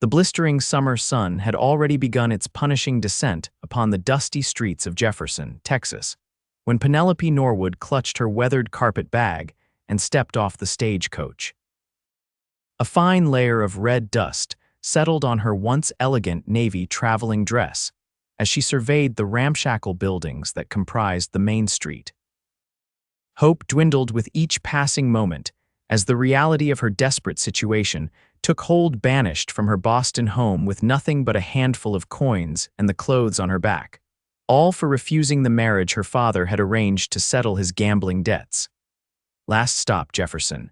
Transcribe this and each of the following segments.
The blistering summer sun had already begun its punishing descent upon the dusty streets of Jefferson, Texas, when Penelope Norwood clutched her weathered carpet bag and stepped off the stagecoach. A fine layer of red dust settled on her once elegant navy traveling dress as she surveyed the ramshackle buildings that comprised the main street. Hope dwindled with each passing moment as the reality of her desperate situation took hold. Banished from her Boston home with nothing but a handful of coins and the clothes on her back, all for refusing the marriage her father had arranged to settle his gambling debts. Last stop, Jefferson.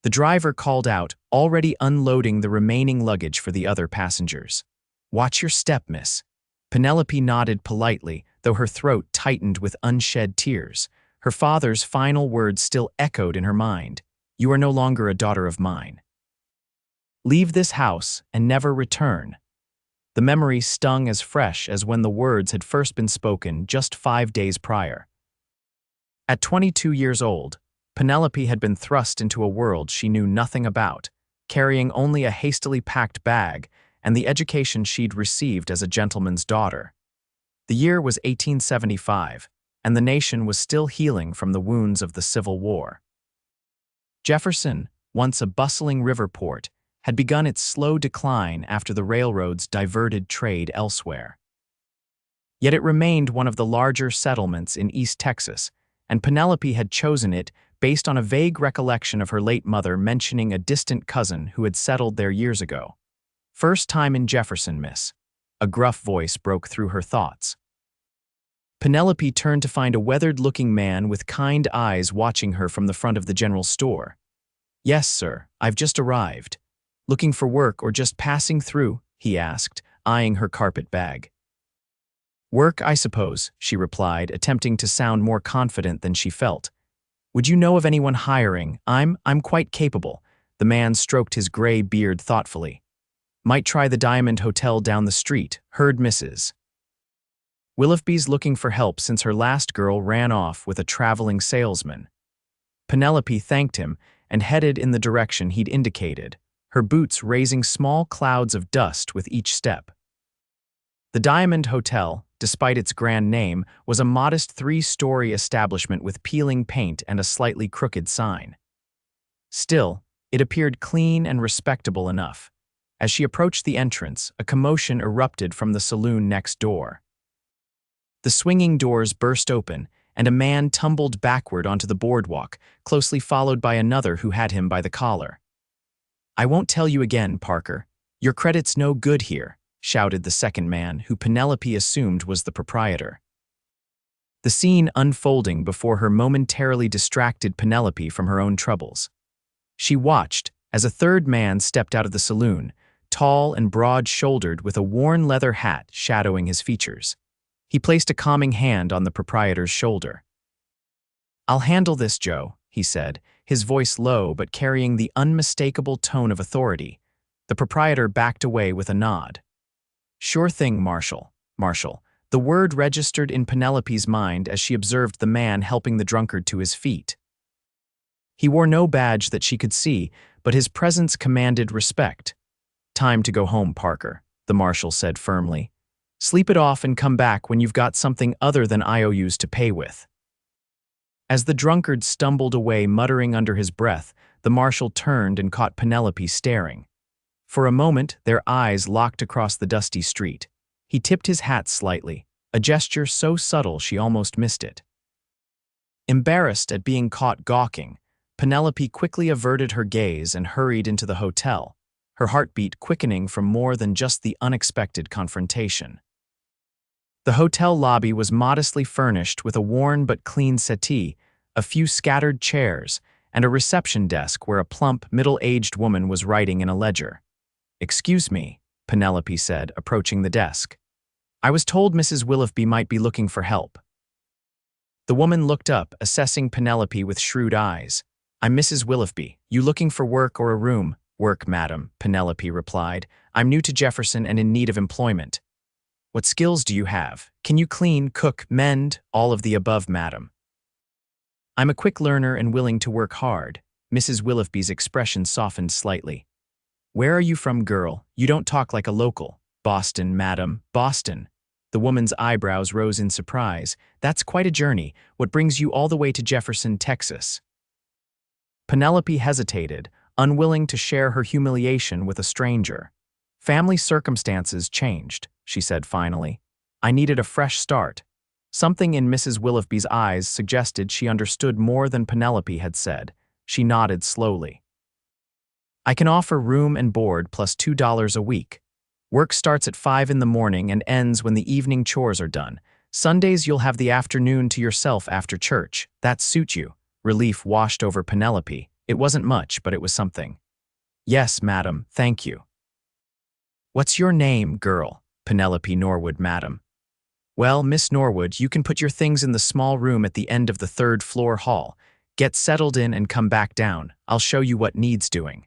The driver called out, already unloading the remaining luggage for the other passengers. Watch your step, miss. Penelope nodded politely, though her throat tightened with unshed tears. Her father's final words still echoed in her mind. You are no longer a daughter of mine. Leave this house and never return. The memory stung as fresh as when the words had first been spoken just 5 days prior. At 22 years old, Penelope had been thrust into a world she knew nothing about, carrying only a hastily packed bag and the education she'd received as a gentleman's daughter. The year was 1875, and the nation was still healing from the wounds of the Civil War. Jefferson, once a bustling river port, had begun its slow decline after the railroads diverted trade elsewhere. Yet it remained one of the larger settlements in East Texas, and Penelope had chosen it based on a vague recollection of her late mother mentioning a distant cousin who had settled there years ago. First time in Jefferson, miss. A gruff voice broke through her thoughts. Penelope turned to find a weathered-looking man with kind eyes watching her from the front of the general store. Yes, sir, I've just arrived. Looking for work or just passing through? He asked, eyeing her carpet bag. Work, I suppose, she replied, attempting to sound more confident than she felt. Would you know of anyone hiring? I'm quite capable. The man stroked his gray beard thoughtfully. Might try the Diamond Hotel down the street, heard Mrs. Willoughby's looking for help since her last girl ran off with a traveling salesman. Penelope thanked him and headed in the direction he'd indicated, her boots raising small clouds of dust with each step. The Diamond Hotel, despite its grand name, was a modest 3-story establishment with peeling paint and a slightly crooked sign. Still, it appeared clean and respectable enough. As she approached the entrance, a commotion erupted from the saloon next door. The swinging doors burst open, and a man tumbled backward onto the boardwalk, closely followed by another who had him by the collar. I won't tell you again, Parker. Your credit's no good here, shouted the second man, who Penelope assumed was the proprietor. The scene unfolding before her momentarily distracted Penelope from her own troubles. She watched as a third man stepped out of the saloon, tall and broad-shouldered with a worn leather hat shadowing his features. He placed a calming hand on the proprietor's shoulder. I'll handle this, Joe, he said, his voice low but carrying the unmistakable tone of authority. The proprietor backed away with a nod. Sure thing, Marshal. The word registered in Penelope's mind as she observed the man helping the drunkard to his feet. He wore no badge that she could see, but his presence commanded respect. Time to go home, Parker, the marshal said firmly. Sleep it off and come back when you've got something other than IOUs to pay with. As the drunkard stumbled away muttering under his breath, the marshal turned and caught Penelope staring. For a moment, their eyes locked across the dusty street. He tipped his hat slightly, a gesture so subtle she almost missed it. Embarrassed at being caught gawking, Penelope quickly averted her gaze and hurried into the hotel, her heartbeat quickening from more than just the unexpected confrontation. The hotel lobby was modestly furnished with a worn but clean settee, a few scattered chairs, and a reception desk where a plump, middle-aged woman was writing in a ledger. Excuse me, Penelope said, approaching the desk. I was told Mrs. Willoughby might be looking for help. The woman looked up, assessing Penelope with shrewd eyes. I'm Mrs. Willoughby. You looking for work or a room? Work, madam, Penelope replied. I'm new to Jefferson and in need of employment. What skills do you have? Can you clean, cook, mend? All of the above, madam. I'm a quick learner and willing to work hard. Mrs. Willoughby's expression softened slightly. Where are you from, girl? You don't talk like a local. Boston, madam, Boston. The woman's eyebrows rose in surprise. That's quite a journey. What brings you all the way to Jefferson, Texas? Penelope hesitated, unwilling to share her humiliation with a stranger. Family circumstances changed, she said finally. I needed a fresh start. Something in Mrs. Willoughby's eyes suggested she understood more than Penelope had said. She nodded slowly. I can offer room and board plus $2 a week. Work starts at 5 in the morning and ends when the evening chores are done. Sundays you'll have the afternoon to yourself after church. That suit you. Relief washed over Penelope. It wasn't much, but it was something. Yes, madam, thank you. What's your name, girl? Penelope Norwood, madam. Well, Miss Norwood, you can put your things in the small room at the end of the third-floor hall. Get settled in and come back down. I'll show you what needs doing.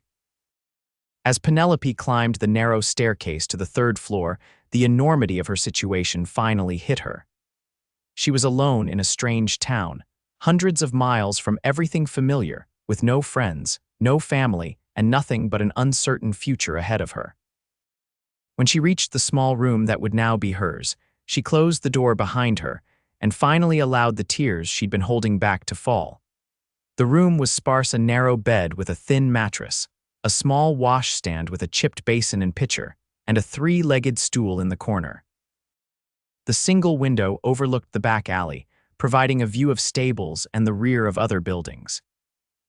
As Penelope climbed the narrow staircase to the third floor, the enormity of her situation finally hit her. She was alone in a strange town, hundreds of miles from everything familiar, with no friends, no family, and nothing but an uncertain future ahead of her. When she reached the small room that would now be hers, she closed the door behind her and finally allowed the tears she'd been holding back to fall. The room was sparse: a narrow bed with a thin mattress, a small washstand with a chipped basin and pitcher, and a three-legged stool in the corner. The single window overlooked the back alley, providing a view of stables and the rear of other buildings.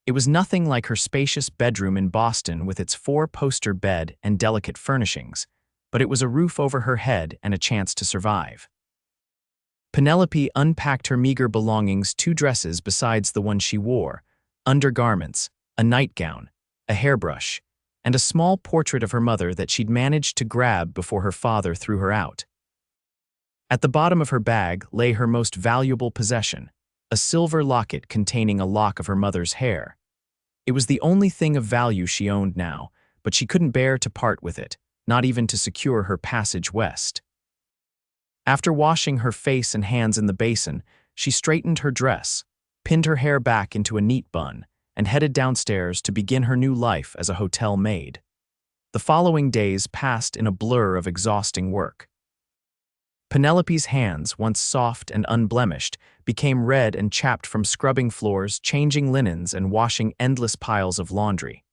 It was nothing like her spacious bedroom in Boston with its four-poster bed and delicate furnishings, but it was a roof over her head and a chance to survive. Penelope unpacked her meager belongings: 2 dresses besides the one she wore, undergarments, a nightgown, a hairbrush, and a small portrait of her mother that she'd managed to grab before her father threw her out. At the bottom of her bag lay her most valuable possession, a silver locket containing a lock of her mother's hair. It was the only thing of value she owned now, but she couldn't bear to part with it, not even to secure her passage west. After washing her face and hands in the basin, she straightened her dress, pinned her hair back into a neat bun, and headed downstairs to begin her new life as a hotel maid. The following days passed in a blur of exhausting work. Penelope's hands, once soft and unblemished, became red and chapped from scrubbing floors, changing linens, and washing endless piles of laundry.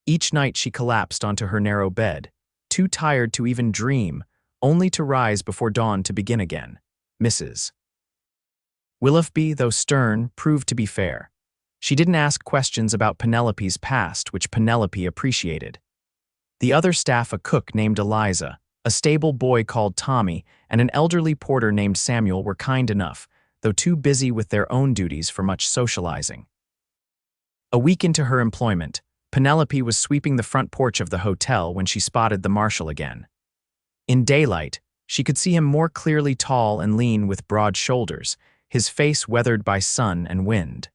Each night she collapsed onto her narrow bed, too tired to even dream, only to rise before dawn to begin again. Mrs. Willoughby, though stern, proved to be fair. She didn't ask questions about Penelope's past, which Penelope appreciated. The other staff, a cook named Eliza, a stable boy called Tommy, and an elderly porter named Samuel, were kind enough, though too busy with their own duties for much socializing. A week into her employment, Penelope was sweeping the front porch of the hotel when she spotted the marshal again. In daylight, she could see him more clearly, tall and lean with broad shoulders, his face weathered by sun and wind.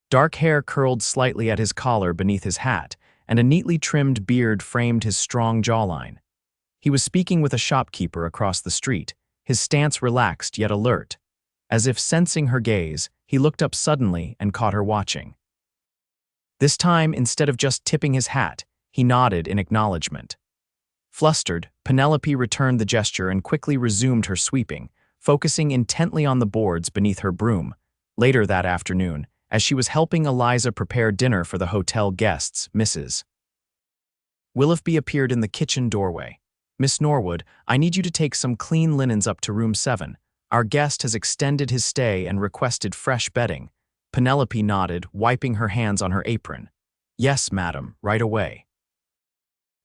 Dark hair curled slightly at his collar beneath his hat, and a neatly trimmed beard framed his strong jawline. He was speaking with a shopkeeper across the street, his stance relaxed yet alert. As if sensing her gaze, he looked up suddenly and caught her watching. This time, instead of just tipping his hat, he nodded in acknowledgement. Flustered, Penelope returned the gesture and quickly resumed her sweeping, focusing intently on the boards beneath her broom. Later that afternoon, as she was helping Eliza prepare dinner for the hotel guests, Mrs. Willoughby appeared in the kitchen doorway. Miss Norwood, I need you to take some clean linens up to room 7. Our guest has extended his stay and requested fresh bedding. Penelope nodded, wiping her hands on her apron. Yes, madam, right away.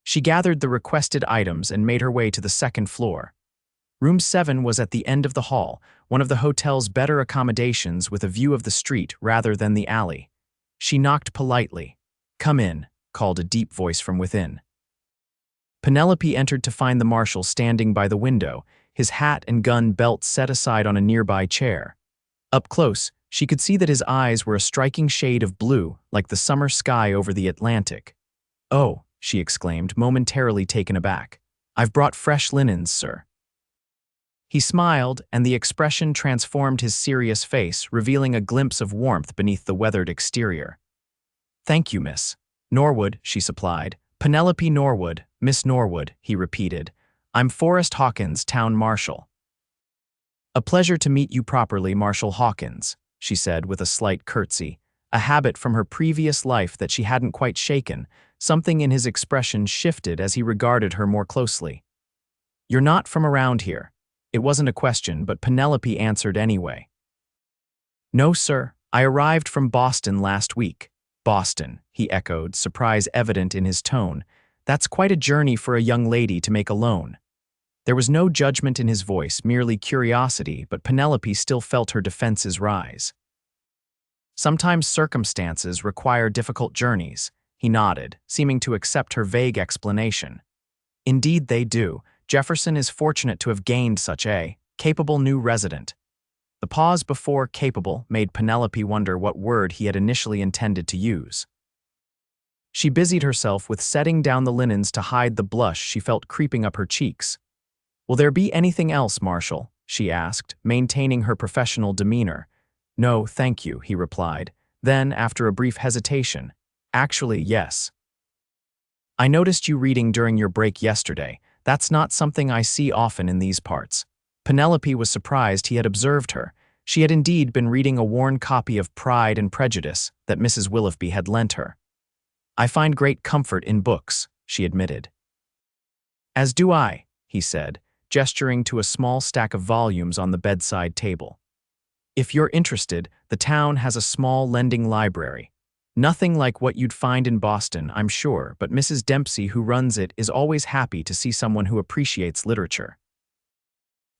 She gathered the requested items and made her way to the second floor. Room 7 was at the end of the hall, one of the hotel's better accommodations with a view of the street rather than the alley. She knocked politely. Come in, called a deep voice from within. Penelope entered to find the marshal standing by the window, his hat and gun belt set aside on a nearby chair. Up close, she could see that his eyes were a striking shade of blue, like the summer sky over the Atlantic. Oh, she exclaimed, momentarily taken aback. I've brought fresh linens, sir. He smiled, and the expression transformed his serious face, revealing a glimpse of warmth beneath the weathered exterior. Thank you, Miss Norwood, she supplied. Penelope Norwood, Miss Norwood, he repeated. I'm Forrest Hawkins, town marshal. A pleasure to meet you properly, Marshal Hawkins, she said with a slight curtsy, a habit from her previous life that she hadn't quite shaken. Something in his expression shifted as he regarded her more closely. You're not from around here. It wasn't a question, but Penelope answered anyway. No, sir. I arrived from Boston last week. Boston, he echoed, surprise evident in his tone. That's quite a journey for a young lady to make alone. There was no judgment in his voice, merely curiosity, but Penelope still felt her defenses rise. Sometimes circumstances require difficult journeys, he nodded, seeming to accept her vague explanation. Indeed they do. Jefferson is fortunate to have gained such a capable new resident. The pause before capable made Penelope wonder what word he had initially intended to use. She busied herself with setting down the linens to hide the blush she felt creeping up her cheeks. Will there be anything else, Marshal? She asked, maintaining her professional demeanor. No, thank you, he replied. Then, after a brief hesitation, actually, yes. I noticed you reading during your break yesterday. That's not something I see often in these parts. Penelope was surprised he had observed her. She had indeed been reading a worn copy of Pride and Prejudice that Mrs. Willoughby had lent her. I find great comfort in books, she admitted. As do I, he said, gesturing to a small stack of volumes on the bedside table. If you're interested, the town has a small lending library. Nothing like what you'd find in Boston, I'm sure, but Mrs. Dempsey, who runs it, is always happy to see someone who appreciates literature.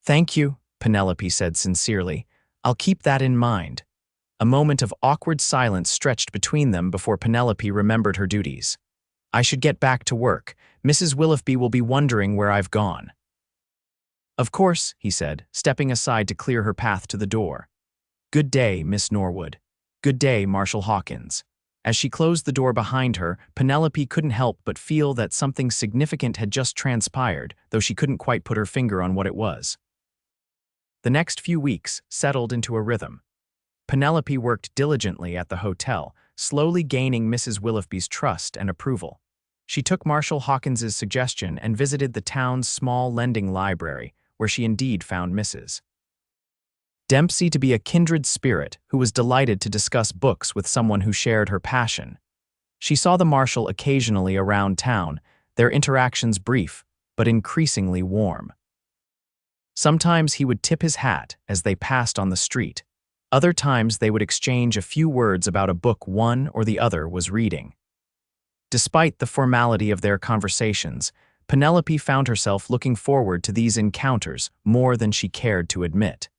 Thank you, Penelope said sincerely. I'll keep that in mind. A moment of awkward silence stretched between them before Penelope remembered her duties. I should get back to work. Mrs. Willoughby will be wondering where I've gone. Of course, he said, stepping aside to clear her path to the door. Good day, Miss Norwood. Good day, Marshal Hawkins. As she closed the door behind her, Penelope couldn't help but feel that something significant had just transpired, though she couldn't quite put her finger on what it was. The next few weeks settled into a rhythm. Penelope worked diligently at the hotel, slowly gaining Mrs. Willoughby's trust and approval. She took Marshal Hawkins's suggestion and visited the town's small lending library, where she indeed found Mrs. Dempsey to be a kindred spirit who was delighted to discuss books with someone who shared her passion. She saw the marshal occasionally around town, their interactions brief, but increasingly warm. Sometimes he would tip his hat as they passed on the street. Other times they would exchange a few words about a book one or the other was reading. Despite the formality of their conversations, Penelope found herself looking forward to these encounters more than she cared to admit.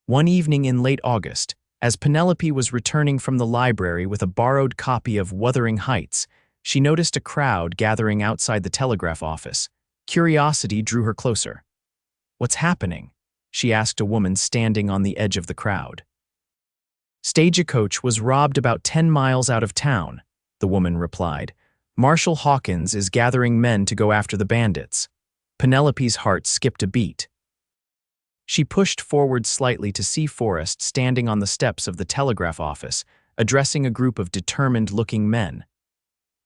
One evening in late August, as Penelope was returning from the library with a borrowed copy of Wuthering Heights, she noticed a crowd gathering outside the telegraph office. Curiosity drew her closer. What's happening? She asked a woman standing on the edge of the crowd. Stagecoach was robbed about 10 miles out of town, the woman replied. Marshal Hawkins is gathering men to go after the bandits. Penelope's heart skipped a beat. She pushed forward slightly to see Forrest standing on the steps of the telegraph office, addressing a group of determined-looking men.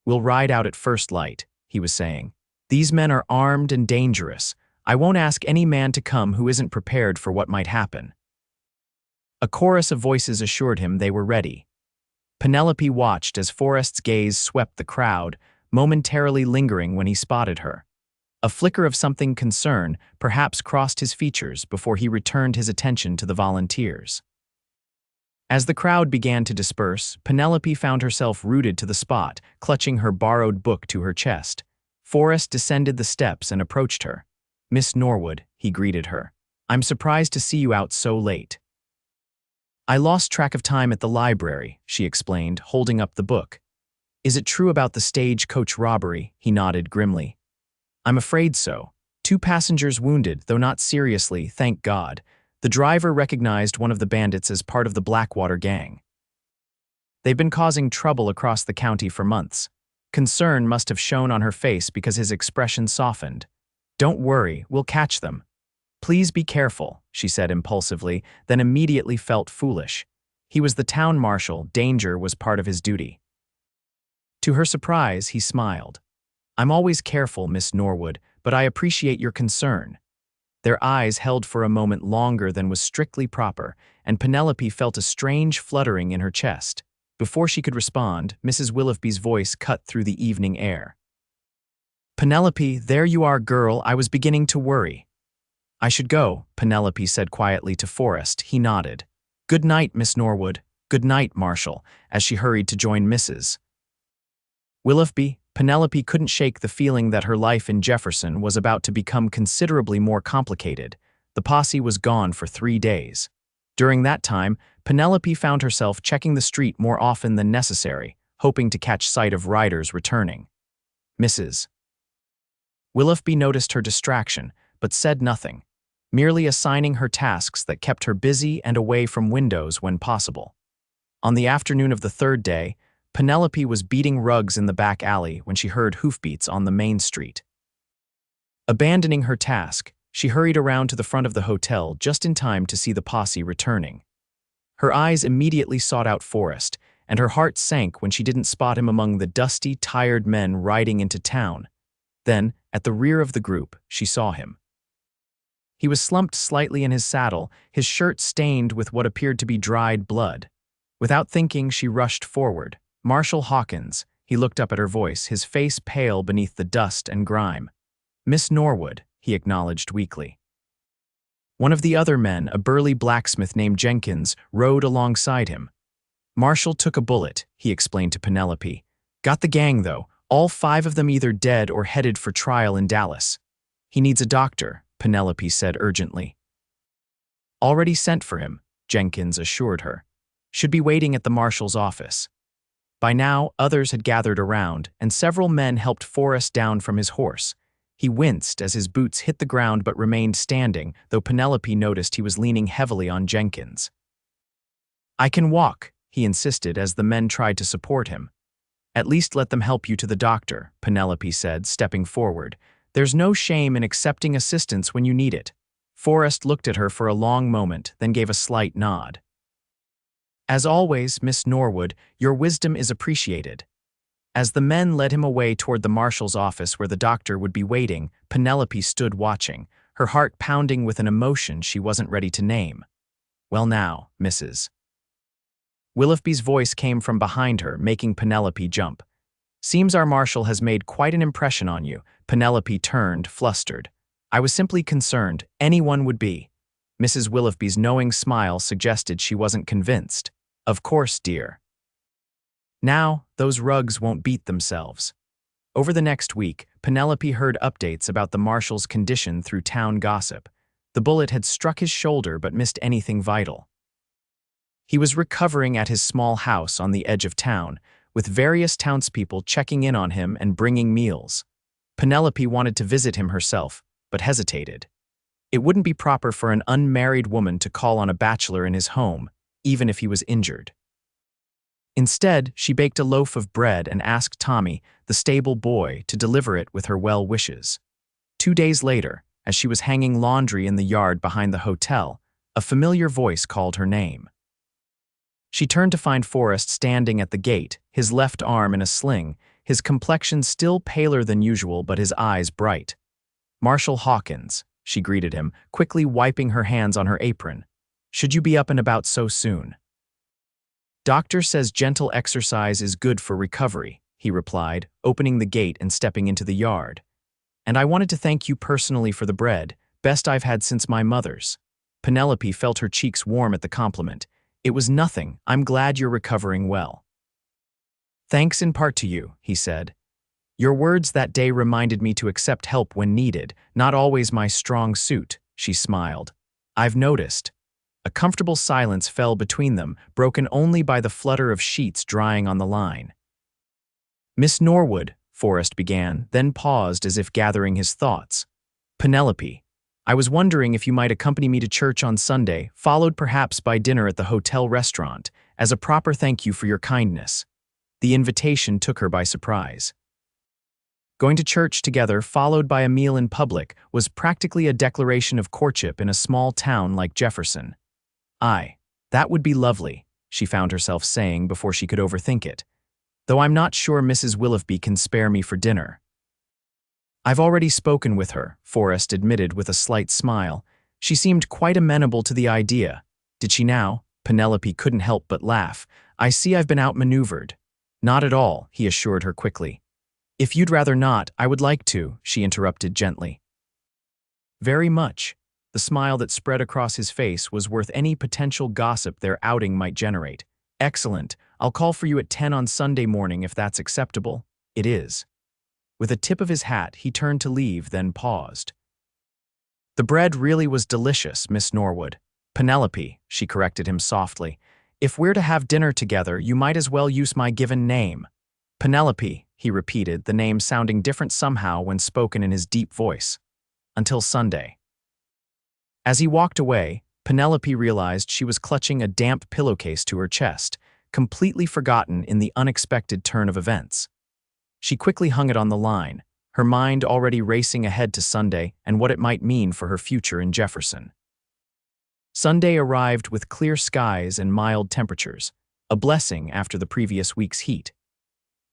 We'll ride out at first light, he was saying. These men are armed and dangerous. I won't ask any man to come who isn't prepared for what might happen. A chorus of voices assured him they were ready. Penelope watched as Forrest's gaze swept the crowd, momentarily lingering when he spotted her. A flicker of something concern perhaps crossed his features before he returned his attention to the volunteers. As the crowd began to disperse, Penelope found herself rooted to the spot, clutching her borrowed book to her chest. Forrest descended the steps and approached her. Miss Norwood, he greeted her. I'm surprised to see you out so late. I lost track of time at the library, she explained, holding up the book. Is it true about the stagecoach robbery? He nodded grimly. I'm afraid so. 2 passengers wounded, though not seriously, thank God. The driver recognized one of the bandits as part of the Blackwater gang. They've been causing trouble across the county for months. Concern must have shown on her face because his expression softened. Don't worry, we'll catch them. Please be careful, she said impulsively, then immediately felt foolish. He was the town marshal, danger was part of his duty. To her surprise, he smiled. I'm always careful, Miss Norwood, but I appreciate your concern. Their eyes held for a moment longer than was strictly proper, and Penelope felt a strange fluttering in her chest. Before she could respond, Mrs. Willoughby's voice cut through the evening air. Penelope, there you are, girl, I was beginning to worry. I should go, Penelope said quietly to Forrest. He nodded. Good night, Miss Norwood. Good night, Marshal, as she hurried to join Mrs. Willoughby. Penelope couldn't shake the feeling that her life in Jefferson was about to become considerably more complicated. The posse was gone for 3 days. During that time, Penelope found herself checking the street more often than necessary, hoping to catch sight of riders returning. Mrs. Willoughby noticed her distraction, but said nothing, merely assigning her tasks that kept her busy and away from windows when possible. On the afternoon of the 3rd day, Penelope was beating rugs in the back alley when she heard hoofbeats on the main street. Abandoning her task, she hurried around to the front of the hotel just in time to see the posse returning. Her eyes immediately sought out Forrest, and her heart sank when she didn't spot him among the dusty, tired men riding into town. Then, at the rear of the group, she saw him. He was slumped slightly in his saddle, his shirt stained with what appeared to be dried blood. Without thinking, she rushed forward. Marshal Hawkins, he looked up at her voice, his face pale beneath the dust and grime. Miss Norwood, he acknowledged weakly. One of the other men, a burly blacksmith named Jenkins, rode alongside him. Marshal took a bullet, he explained to Penelope. Got the gang, though, all 5 of them either dead or headed for trial in Dallas. He needs a doctor, Penelope said urgently. Already sent for him, Jenkins assured her. Should be waiting at the marshal's office. By now, others had gathered around, and several men helped Forrest down from his horse. He winced as his boots hit the ground but remained standing, though Penelope noticed he was leaning heavily on Jenkins. I can walk, he insisted as the men tried to support him. At least let them help you to the doctor, Penelope said, stepping forward. There's no shame in accepting assistance when you need it. Forrest looked at her for a long moment, then gave a slight nod. As always, Miss Norwood, your wisdom is appreciated. As the men led him away toward the marshal's office where the doctor would be waiting, Penelope stood watching, her heart pounding with an emotion she wasn't ready to name. Well now, Mrs. Willoughby's voice came from behind her, making Penelope jump. Seems our marshal has made quite an impression on you. Penelope turned, flustered. I was simply concerned. Anyone would be. Mrs. Willoughby's knowing smile suggested she wasn't convinced. Of course, dear. Now, those rugs won't beat themselves. Over the next week, Penelope heard updates about the marshal's condition through town gossip. The bullet had struck his shoulder but missed anything vital. He was recovering at his small house on the edge of town, with various townspeople checking in on him and bringing meals. Penelope wanted to visit him herself, but hesitated. It wouldn't be proper for an unmarried woman to call on a bachelor in his home, even if he was injured. Instead, she baked a loaf of bread and asked Tommy, the stable boy, to deliver it with her well wishes. 2 days later, as she was hanging laundry in the yard behind the hotel, a familiar voice called her name. She turned to find Forrest standing at the gate, his left arm in a sling, his complexion still paler than usual but his eyes bright. Marshal Hawkins, she greeted him, quickly wiping her hands on her apron. Should you be up and about so soon? Doctor says gentle exercise is good for recovery, he replied, opening the gate and stepping into the yard. And I wanted to thank you personally for the bread, best I've had since my mother's. Penelope felt her cheeks warm at the compliment. It was nothing. I'm glad you're recovering well. Thanks in part to you, he said. Your words that day reminded me to accept help when needed, not always my strong suit, she smiled. I've noticed. A comfortable silence fell between them, broken only by the flutter of sheets drying on the line. Miss Norwood, Forrest began, then paused as if gathering his thoughts. Penelope, I was wondering if you might accompany me to church on Sunday, followed perhaps by dinner at the hotel restaurant, as a proper thank you for your kindness. The invitation took her by surprise. Going to church together, followed by a meal in public, was practically a declaration of courtship in a small town like Jefferson. Aye, that would be lovely, she found herself saying before she could overthink it. Though I'm not sure Mrs. Willoughby can spare me for dinner. I've already spoken with her, Forrest admitted with a slight smile. She seemed quite amenable to the idea. Did she now? Penelope couldn't help but laugh. I see I've been outmaneuvered. Not at all, he assured her quickly. If you'd rather not, I would like to, she interrupted gently. Very much. The smile that spread across his face was worth any potential gossip their outing might generate. Excellent. I'll call for you at 10 on Sunday morning if that's acceptable. It is. With a tip of his hat, he turned to leave, then paused. The bread really was delicious, Miss Norwood. Penelope, she corrected him softly. If we're to have dinner together, you might as well use my given name. Penelope, he repeated, the name sounding different somehow when spoken in his deep voice. Until Sunday. As he walked away, Penelope realized she was clutching a damp pillowcase to her chest, completely forgotten in the unexpected turn of events. She quickly hung it on the line, her mind already racing ahead to Sunday and what it might mean for her future in Jefferson. Sunday arrived with clear skies and mild temperatures, a blessing after the previous week's heat.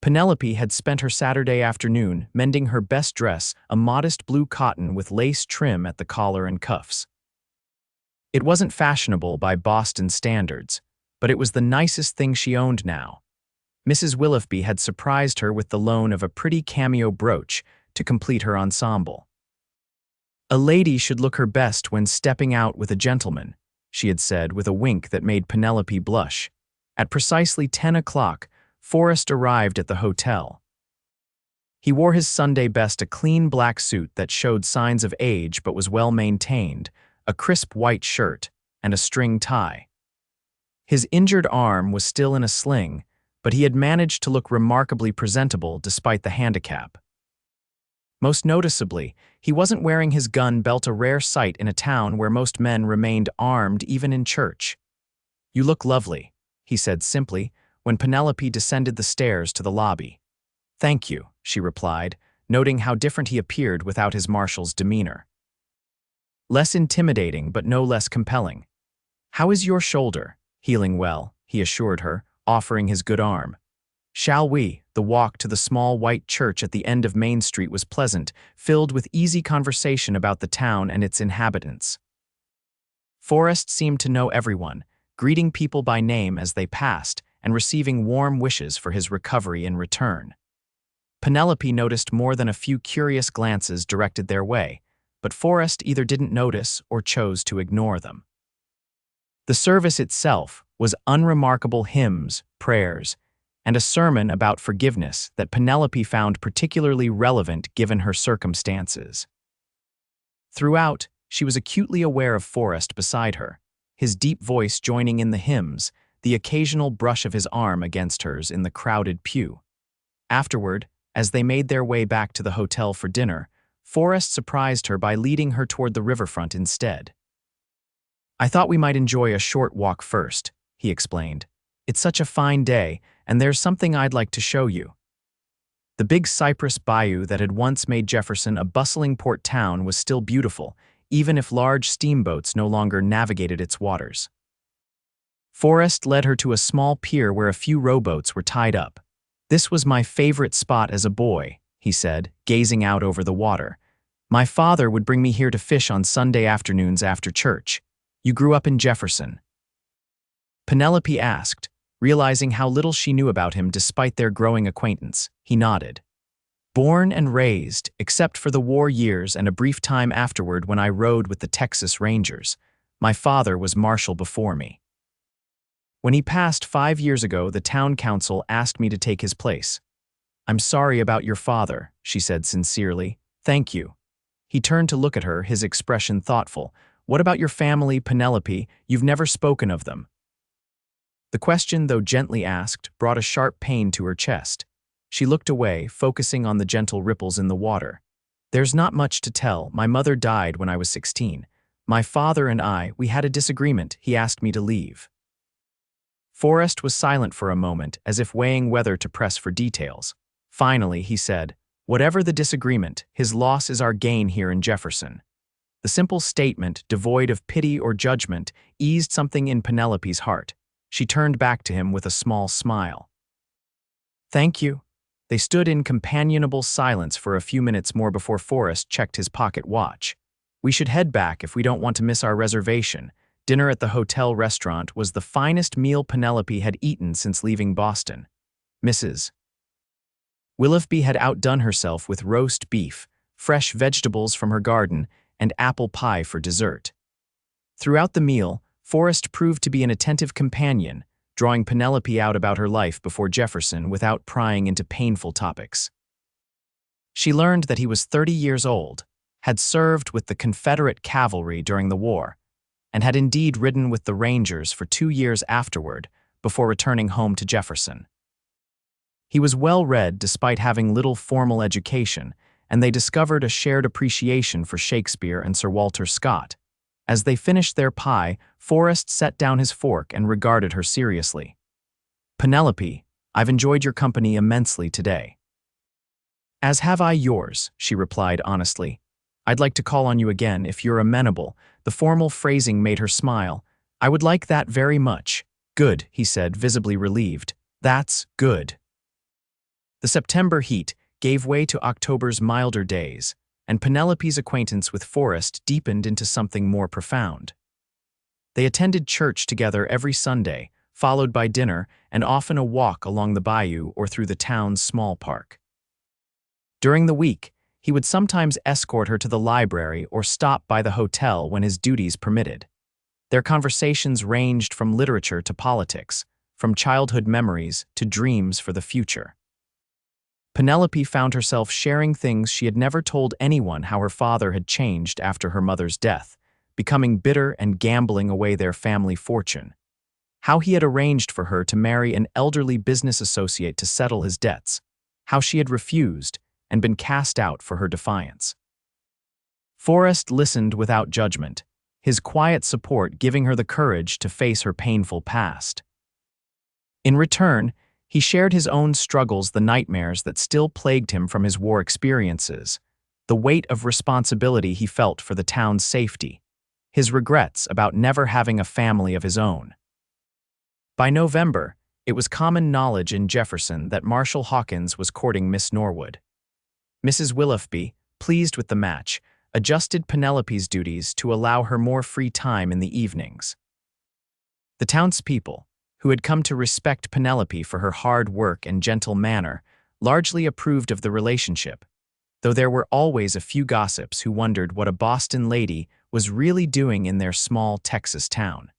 Penelope had spent her Saturday afternoon mending her best dress, a modest blue cotton with lace trim at the collar and cuffs. It wasn't fashionable by Boston standards, but it was the nicest thing she owned now. Mrs. Willoughby had surprised her with the loan of a pretty cameo brooch to complete her ensemble. A lady should look her best when stepping out with a gentleman, she had said with a wink that made Penelope blush. At precisely 10 o'clock, Forrest arrived at the hotel. He wore his Sunday best, a clean black suit that showed signs of age but was well maintained, a crisp white shirt, and a string tie. His injured arm was still in a sling, but he had managed to look remarkably presentable despite the handicap. Most noticeably, he wasn't wearing his gun belt, a rare sight in a town where most men remained armed even in church. You look lovely, he said simply, when Penelope descended the stairs to the lobby. Thank you, she replied, noting how different he appeared without his marshal's demeanor. Less intimidating, but no less compelling. How is your shoulder? Healing well, he assured her, offering his good arm. Shall we? The walk to the small white church at the end of Main Street was pleasant, filled with easy conversation about the town and its inhabitants. Forrest seemed to know everyone, greeting people by name as they passed, and receiving warm wishes for his recovery in return. Penelope noticed more than a few curious glances directed their way, but Forrest either didn't notice or chose to ignore them. The service itself was unremarkable hymns, prayers, and a sermon about forgiveness that Penelope found particularly relevant given her circumstances. Throughout, she was acutely aware of Forrest beside her, his deep voice joining in the hymns, the occasional brush of his arm against hers in the crowded pew. Afterward, as they made their way back to the hotel for dinner, Forrest surprised her by leading her toward the riverfront instead. I thought we might enjoy a short walk first, he explained. It's such a fine day, and there's something I'd like to show you. The big cypress bayou that had once made Jefferson a bustling port town was still beautiful, even if large steamboats no longer navigated its waters. Forrest led her to a small pier where a few rowboats were tied up. This was my favorite spot as a boy, he said, gazing out over the water. My father would bring me here to fish on Sunday afternoons after church. You grew up in Jefferson? Penelope asked, realizing how little she knew about him despite their growing acquaintance. He nodded. Born and raised, except for the war years and a brief time afterward when I rode with the Texas Rangers. My father was marshal before me. When he passed 5 years ago, the town council asked me to take his place. I'm sorry about your father, she said sincerely. Thank you. He turned to look at her, his expression thoughtful. What about your family, Penelope? You've never spoken of them. The question, though gently asked, brought a sharp pain to her chest. She looked away, focusing on the gentle ripples in the water. There's not much to tell. My mother died when I was 16. My father and we had a disagreement. He asked me to leave. Forrest was silent for a moment, as if weighing whether to press for details. Finally, he said, whatever the disagreement, his loss is our gain here in Jefferson. The simple statement, devoid of pity or judgment, eased something in Penelope's heart. She turned back to him with a small smile. Thank you. They stood in companionable silence for a few minutes more before Forrest checked his pocket watch. We should head back if we don't want to miss our reservation. Dinner at the hotel restaurant was the finest meal Penelope had eaten since leaving Boston. Mrs. Willoughby had outdone herself with roast beef, fresh vegetables from her garden, and apple pie for dessert. Throughout the meal, Forrest proved to be an attentive companion, drawing Penelope out about her life before Jefferson without prying into painful topics. She learned that he was 30 years old, had served with the Confederate cavalry during the war, and had indeed ridden with the Rangers for 2 years afterward before returning home to Jefferson. He was well-read despite having little formal education, and they discovered a shared appreciation for Shakespeare and Sir Walter Scott. As they finished their pie, Forrest set down his fork and regarded her seriously. "Penelope, I've enjoyed your company immensely today." "As have I yours," she replied honestly. "I'd like to call on you again if you're amenable." The formal phrasing made her smile. "I would like that very much." "Good," he said, visibly relieved. "That's good." The September heat gave way to October's milder days, and Penelope's acquaintance with Forrest deepened into something more profound. They attended church together every Sunday, followed by dinner and often a walk along the bayou or through the town's small park. During the week, he would sometimes escort her to the library or stop by the hotel when his duties permitted. Their conversations ranged from literature to politics, from childhood memories to dreams for the future. Penelope found herself sharing things she had never told anyone: how her father had changed after her mother's death, becoming bitter and gambling away their family fortune. How he had arranged for her to marry an elderly business associate to settle his debts. How she had refused and been cast out for her defiance. Forrest listened without judgment, his quiet support giving her the courage to face her painful past. In return, he shared his own struggles, the nightmares that still plagued him from his war experiences, the weight of responsibility he felt for the town's safety, his regrets about never having a family of his own. By November, it was common knowledge in Jefferson that Marshal Hawkins was courting Miss Norwood. Mrs. Willoughby, pleased with the match, adjusted Penelope's duties to allow her more free time in the evenings. The townspeople, who had come to respect Penelope for her hard work and gentle manner, largely approved of the relationship, though there were always a few gossips who wondered what a Boston lady was really doing in their small Texas town.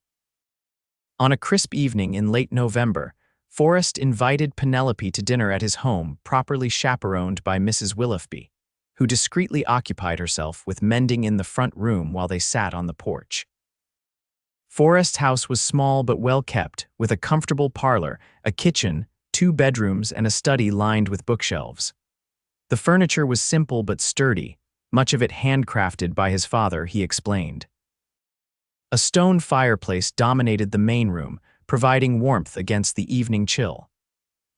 On a crisp evening in late November, Forrest invited Penelope to dinner at his home, properly chaperoned by Mrs. Willoughby, who discreetly occupied herself with mending in the front room while they sat on the porch. Forrest's house was small but well kept, with a comfortable parlor, a kitchen, 2 bedrooms, and a study lined with bookshelves. The furniture was simple but sturdy, much of it handcrafted by his father, he explained. A stone fireplace dominated the main room, providing warmth against the evening chill.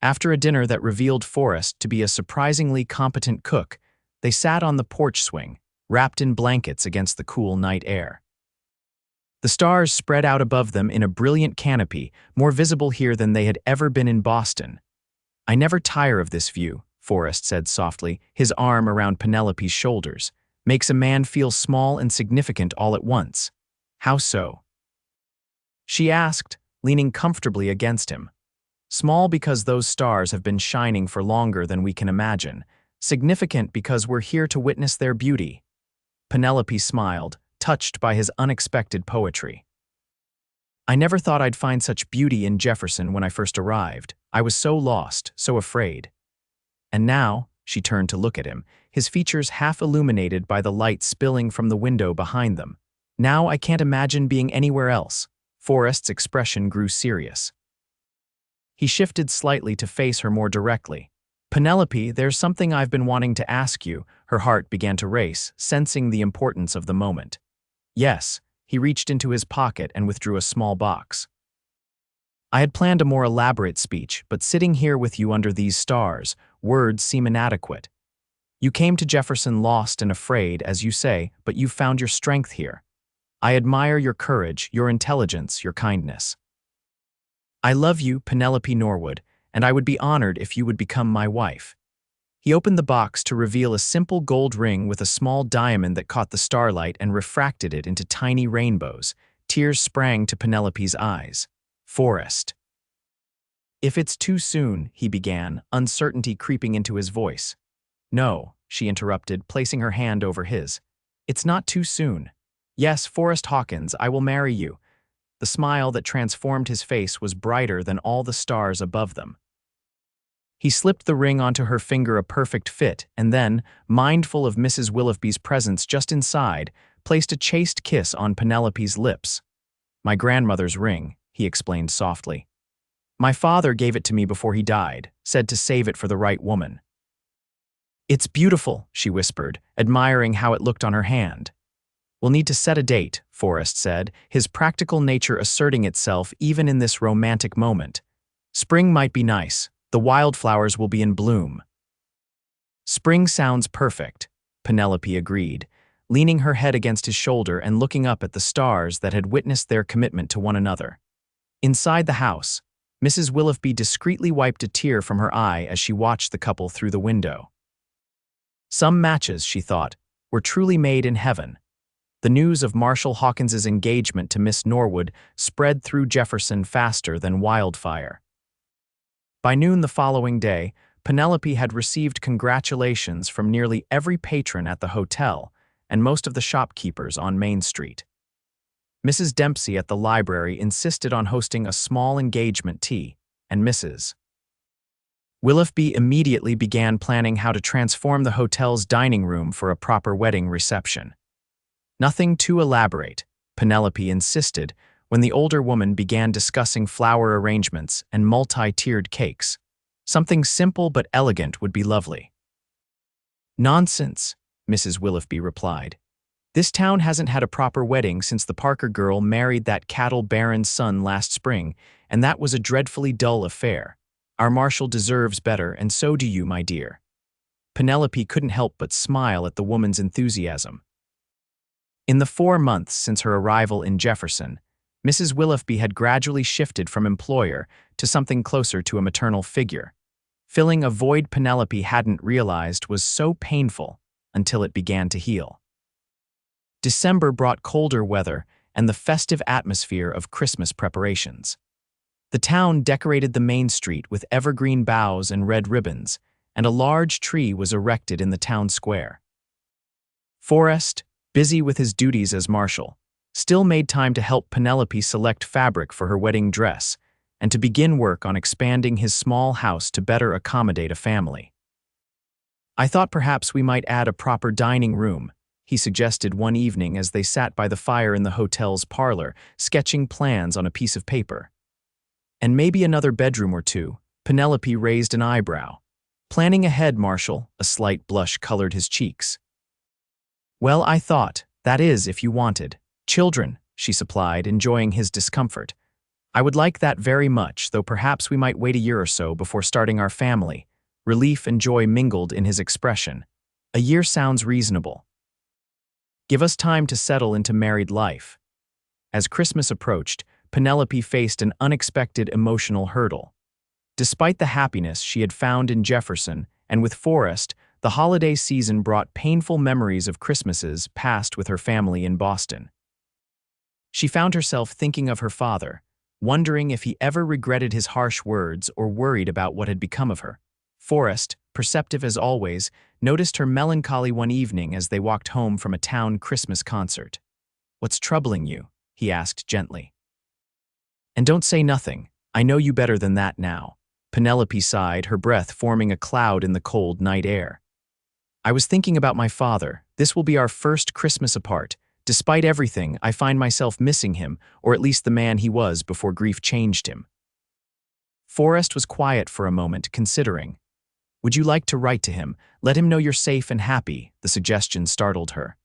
After a dinner that revealed Forrest to be a surprisingly competent cook, they sat on the porch swing, wrapped in blankets against the cool night air. The stars spread out above them in a brilliant canopy, more visible here than they had ever been in Boston. "I never tire of this view," Forrest said softly, his arm around Penelope's shoulders. "Makes a man feel small and significant all at once." "How so?" she asked, leaning comfortably against him. "Small because those stars have been shining for longer than we can imagine. Significant because we're here to witness their beauty." Penelope smiled, touched by his unexpected poetry. "I never thought I'd find such beauty in Jefferson when I first arrived. I was so lost, so afraid." And now, she turned to look at him, his features half illuminated by the light spilling from the window behind them. "Now I can't imagine being anywhere else." Forrest's expression grew serious. He shifted slightly to face her more directly. "Penelope, there's something I've been wanting to ask you." Her heart began to race, sensing the importance of the moment. "Yes." He reached into his pocket and withdrew a small box. "I had planned a more elaborate speech, but sitting here with you under these stars, words seem inadequate. You came to Jefferson lost and afraid, as you say, but you found your strength here. I admire your courage, your intelligence, your kindness. I love you, Penelope Norwood, and I would be honored if you would become my wife." He opened the box to reveal a simple gold ring with a small diamond that caught the starlight and refracted it into tiny rainbows. Tears sprang to Penelope's eyes. Forrest. "If it's too soon," he began, uncertainty creeping into his voice. "No," she interrupted, placing her hand over his. "It's not too soon. Yes, Forrest Hawkins, I will marry you." The smile that transformed his face was brighter than all the stars above them. He slipped the ring onto her finger, a perfect fit, and then, mindful of Mrs. Willoughby's presence just inside, placed a chaste kiss on Penelope's lips. "My grandmother's ring," he explained softly. "My father gave it to me before he died, said to save it for the right woman." "It's beautiful," she whispered, admiring how it looked on her hand. "We'll need to set a date," Forrest said, his practical nature asserting itself even in this romantic moment. "Spring might be nice. The wildflowers will be in bloom." "Spring sounds perfect," Penelope agreed, leaning her head against his shoulder and looking up at the stars that had witnessed their commitment to one another. Inside the house, Mrs. Willoughby discreetly wiped a tear from her eye as she watched the couple through the window. Some matches, she thought, were truly made in heaven. The news of Marshal Hawkins's engagement to Miss Norwood spread through Jefferson faster than wildfire. By noon the following day, Penelope had received congratulations from nearly every patron at the hotel and most of the shopkeepers on Main Street. Mrs. Dempsey at the library insisted on hosting a small engagement tea, and Mrs. Willoughby immediately began planning how to transform the hotel's dining room for a proper wedding reception. Nothing too elaborate, Penelope insisted, when the older woman began discussing flower arrangements and multi-tiered cakes. Something simple but elegant would be lovely. "Nonsense," Mrs. Willoughby replied. "This town hasn't had a proper wedding since the Parker girl married that cattle baron's son last spring, and that was a dreadfully dull affair. Our Marshal deserves better, and so do you, my dear." Penelope couldn't help but smile at the woman's enthusiasm. In the 4 months since her arrival in Jefferson, Mrs. Willoughby had gradually shifted from employer to something closer to a maternal figure, filling a void Penelope hadn't realized was so painful until it began to heal. December brought colder weather and the festive atmosphere of Christmas preparations. The town decorated the main street with evergreen boughs and red ribbons, and a large tree was erected in the town square. Forrest, busy with his duties as marshal, still made time to help Penelope select fabric for her wedding dress and to begin work on expanding his small house to better accommodate a family. "I thought perhaps we might add a proper dining room," he suggested one evening as they sat by the fire in the hotel's parlor, sketching plans on a piece of paper. "And maybe another bedroom or two." Penelope raised an eyebrow. "Planning ahead, Marshal," a slight blush colored his cheeks. "Well, I thought, that is, if you wanted. Children," she supplied, enjoying his discomfort. "I would like that very much, though perhaps we might wait a year or so before starting our family." Relief and joy mingled in his expression. "A year sounds reasonable. Give us time to settle into married life." As Christmas approached, Penelope faced an unexpected emotional hurdle. Despite the happiness she had found in Jefferson and with Forrest, the holiday season brought painful memories of Christmases passed with her family in Boston. She found herself thinking of her father, wondering if he ever regretted his harsh words or worried about what had become of her. Forrest, perceptive as always, noticed her melancholy one evening as they walked home from a town Christmas concert. "What's troubling you?" he asked gently. "And don't say nothing. I know you better than that now." Penelope sighed, her breath forming a cloud in the cold night air. "I was thinking about my father. This will be our first Christmas apart. Despite everything, I find myself missing him, or at least the man he was before grief changed him." Forrest was quiet for a moment, considering. "Would you like to write to him? Let him know you're safe and happy." The suggestion startled her.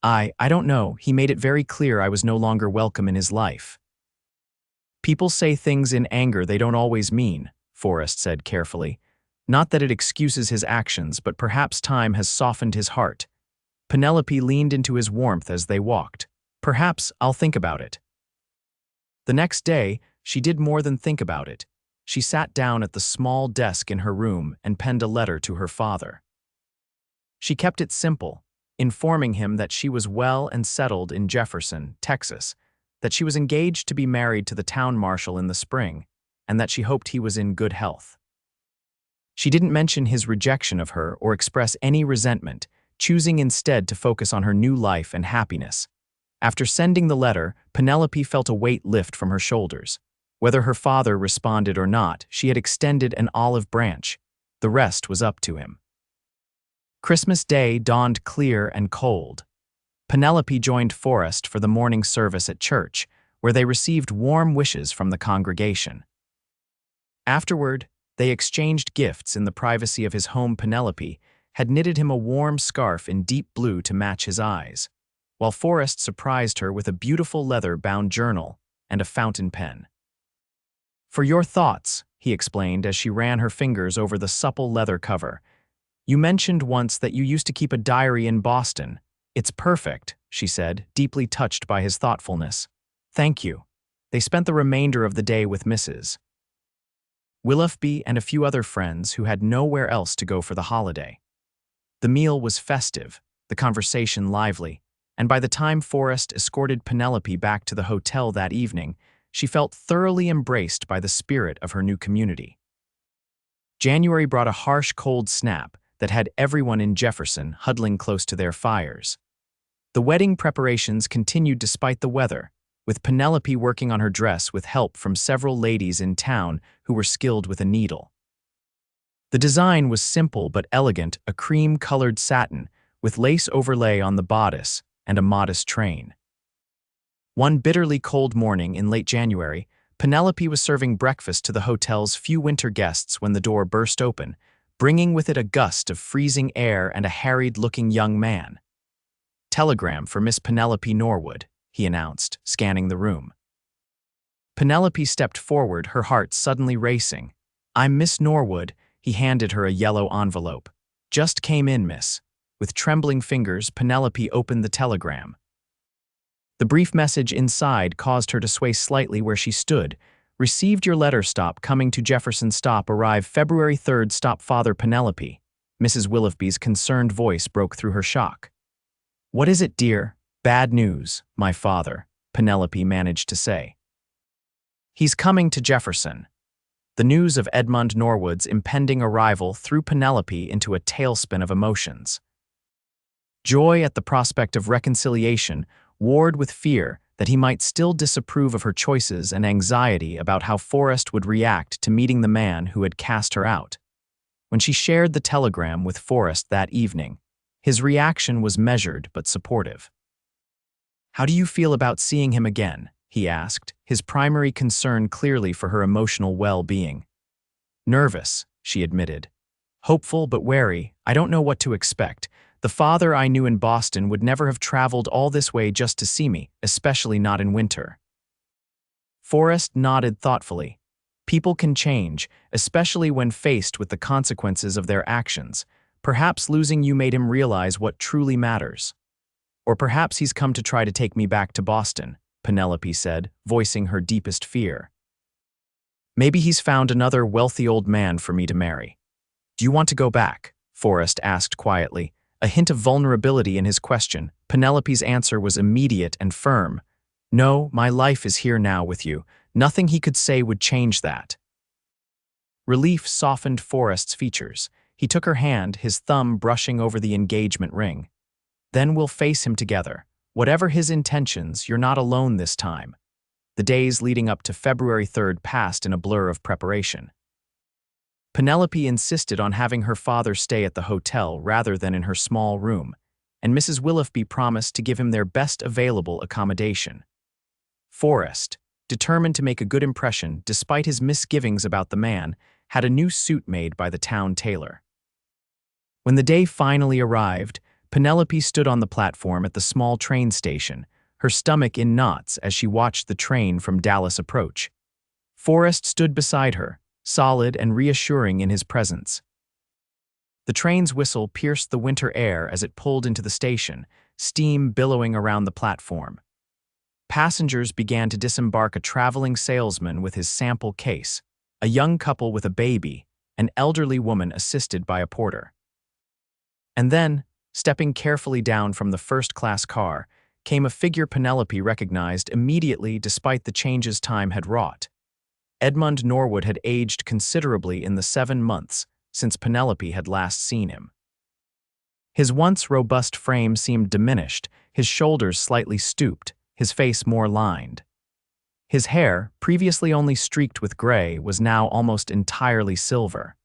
I don't know. He made it very clear I was no longer welcome in his life." "People say things in anger they don't always mean," Forrest said carefully. "Not that it excuses his actions, but perhaps time has softened his heart." Penelope leaned into his warmth as they walked. "Perhaps I'll think about it." The next day, she did more than think about it. She sat down at the small desk in her room and penned a letter to her father. She kept it simple, informing him that she was well and settled in Jefferson, Texas, that she was engaged to be married to the town marshal in the spring, and that she hoped he was in good health. She didn't mention his rejection of her or express any resentment, choosing instead to focus on her new life and happiness. After sending the letter, Penelope felt a weight lift from her shoulders. Whether her father responded or not, she had extended an olive branch. The rest was up to him. Christmas Day dawned clear and cold. Penelope joined Forrest for the morning service at church, where they received warm wishes from the congregation. Afterward, they exchanged gifts in the privacy of his home. Penelope had knitted him a warm scarf in deep blue to match his eyes, while Forrest surprised her with a beautiful leather-bound journal and a fountain pen. "For your thoughts," he explained as she ran her fingers over the supple leather cover. "You mentioned once that you used to keep a diary in Boston. It's perfect," she said, deeply touched by his thoughtfulness. "Thank you." They spent the remainder of the day with Mrs. Willoughby and a few other friends who had nowhere else to go for the holiday. The meal was festive, the conversation lively, and by the time Forrest escorted Penelope back to the hotel that evening, she felt thoroughly embraced by the spirit of her new community. January brought a harsh cold snap that had everyone in Jefferson huddling close to their fires. The wedding preparations continued despite the weather, with Penelope working on her dress with help from several ladies in town who were skilled with a needle. The design was simple but elegant, a cream-colored satin with lace overlay on the bodice and a modest train. One bitterly cold morning in late January, Penelope was serving breakfast to the hotel's few winter guests when the door burst open, bringing with it a gust of freezing air and a harried-looking young man. "Telegram for Miss Penelope Norwood," he announced, scanning the room. Penelope stepped forward, her heart suddenly racing. "I'm Miss Norwood." He handed her a yellow envelope. "Just came in, miss." With trembling fingers, Penelope opened the telegram. The brief message inside caused her to sway slightly where she stood. "Received your letter. Stop coming to Jefferson. Stop. Arrive February 3rd. Stop. Father Penelope." Mrs. Willoughby's concerned voice broke through her shock. "What is it, dear?" "Bad news, my father," Penelope managed to say. "He's coming to Jefferson." The news of Edmund Norwood's impending arrival threw Penelope into a tailspin of emotions. Joy at the prospect of reconciliation warred with fear that he might still disapprove of her choices and anxiety about how Forrest would react to meeting the man who had cast her out. When she shared the telegram with Forrest that evening, his reaction was measured but supportive. "How do you feel about seeing him again?" he asked, his primary concern clearly for her emotional well-being. "Nervous," she admitted. "Hopeful but wary. I don't know what to expect. The father I knew in Boston would never have traveled all this way just to see me, especially not in winter." Forrest nodded thoughtfully. People can change, especially when faced with the consequences of their actions. Perhaps losing you made him realize what truly matters. "Or perhaps he's come to try to take me back to Boston," Penelope said, voicing her deepest fear. "Maybe he's found another wealthy old man for me to marry." "Do you want to go back?" Forrest asked quietly, a hint of vulnerability in his question. Penelope's answer was immediate and firm. "No, my life is here now with you. Nothing he could say would change that." Relief softened Forrest's features. He took her hand, his thumb brushing over the engagement ring. "Then we'll face him together. Whatever his intentions, you're not alone this time." The days leading up to February 3rd passed in a blur of preparation. Penelope insisted on having her father stay at the hotel rather than in her small room, and Mrs. Willoughby promised to give him their best available accommodation. Forrest, determined to make a good impression despite his misgivings about the man, had a new suit made by the town tailor. When the day finally arrived, Penelope stood on the platform at the small train station, her stomach in knots as she watched the train from Dallas approach. Forrest stood beside her, solid and reassuring in his presence. The train's whistle pierced the winter air as it pulled into the station, steam billowing around the platform. Passengers began to disembark: a traveling salesman with his sample case, a young couple with a baby, an elderly woman assisted by a porter. And then, Stepping carefully down from the first-class car came a figure Penelope recognized immediately despite the changes time had wrought. Edmund Norwood had aged considerably in the 7 months since Penelope had last seen him. His once robust frame seemed diminished, his shoulders slightly stooped, his face more lined. His hair, previously only streaked with gray, was now almost entirely silver.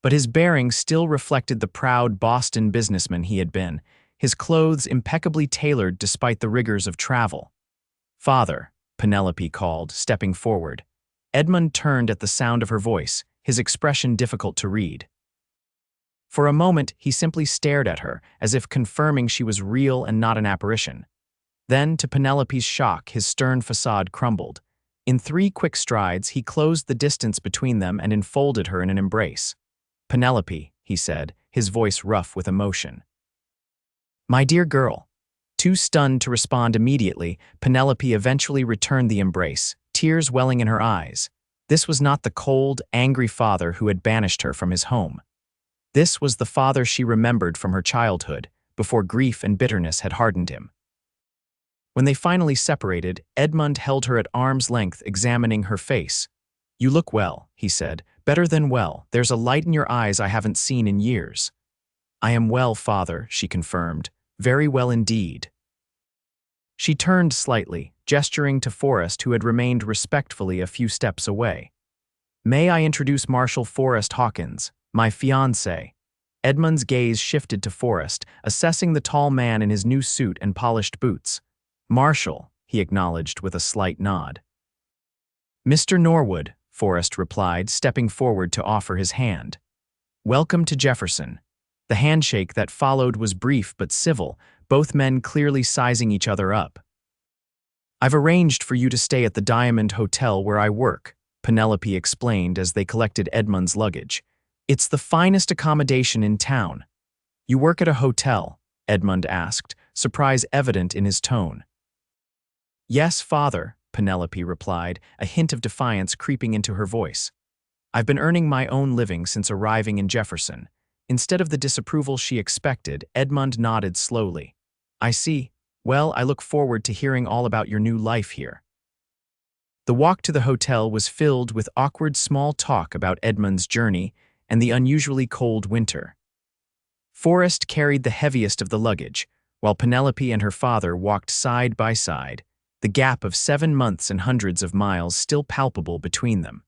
But his bearing still reflected the proud Boston businessman he had been, his clothes impeccably tailored despite the rigors of travel. "Father," Penelope called, stepping forward. Edmund turned at the sound of her voice, his expression difficult to read. For a moment, he simply stared at her, as if confirming she was real and not an apparition. Then, to Penelope's shock, his stern facade crumbled. In 3 quick strides, he closed the distance between them and enfolded her in an embrace. "Penelope," he said, his voice rough with emotion. "My dear girl." Too stunned to respond immediately, Penelope eventually returned the embrace, tears welling in her eyes. This was not the cold, angry father who had banished her from his home. This was the father she remembered from her childhood, before grief and bitterness had hardened him. When they finally separated, Edmund held her at arm's length, examining her face. "You look well," he said. "Better than well. There's a light in your eyes I haven't seen in years." "I am well, father," she confirmed. "Very well indeed." She turned slightly, gesturing to Forrest, who had remained respectfully a few steps away. "May I introduce Marshal Forrest Hawkins, my fiancé?" Edmund's gaze shifted to Forrest, assessing the tall man in his new suit and polished boots. "Marshal," he acknowledged with a slight nod. "Mr. Norwood," Forrest replied, stepping forward to offer his hand. "Welcome to Jefferson." The handshake that followed was brief but civil, both men clearly sizing each other up. "I've arranged for you to stay at the Diamond Hotel where I work," Penelope explained as they collected Edmund's luggage. "It's the finest accommodation in town." "You work at a hotel?" Edmund asked, surprise evident in his tone. "Yes, father," Penelope replied, a hint of defiance creeping into her voice. "I've been earning my own living since arriving in Jefferson." Instead of the disapproval she expected, Edmund nodded slowly. "I see. Well, I look forward to hearing all about your new life here." The walk to the hotel was filled with awkward small talk about Edmund's journey and the unusually cold winter. Forrest carried the heaviest of the luggage, while Penelope and her father walked side by side, the gap of 7 months and hundreds of miles still palpable between them.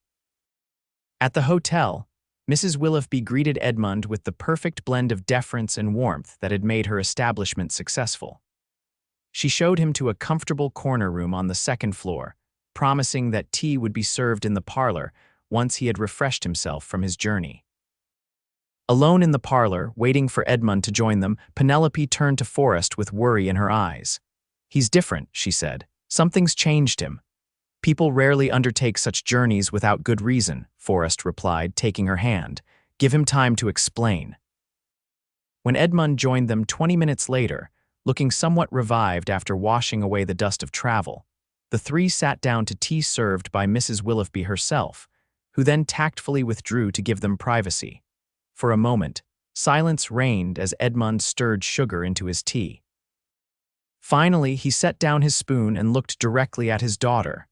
At the hotel, Mrs. Willoughby greeted Edmund with the perfect blend of deference and warmth that had made her establishment successful. She showed him to a comfortable corner room on the 2nd floor, promising that tea would be served in the parlor once he had refreshed himself from his journey. Alone in the parlor, waiting for Edmund to join them, Penelope turned to Forrest with worry in her eyes. "He's different," she said. "Something's changed him." "People rarely undertake such journeys without good reason," Forrest replied, taking her hand. "Give him time to explain." When Edmund joined them 20 minutes later, looking somewhat revived after washing away the dust of travel, the 3 sat down to tea served by Mrs. Willoughby herself, who then tactfully withdrew to give them privacy. For a moment, silence reigned as Edmund stirred sugar into his tea. Finally, he set down his spoon and looked directly at his daughter.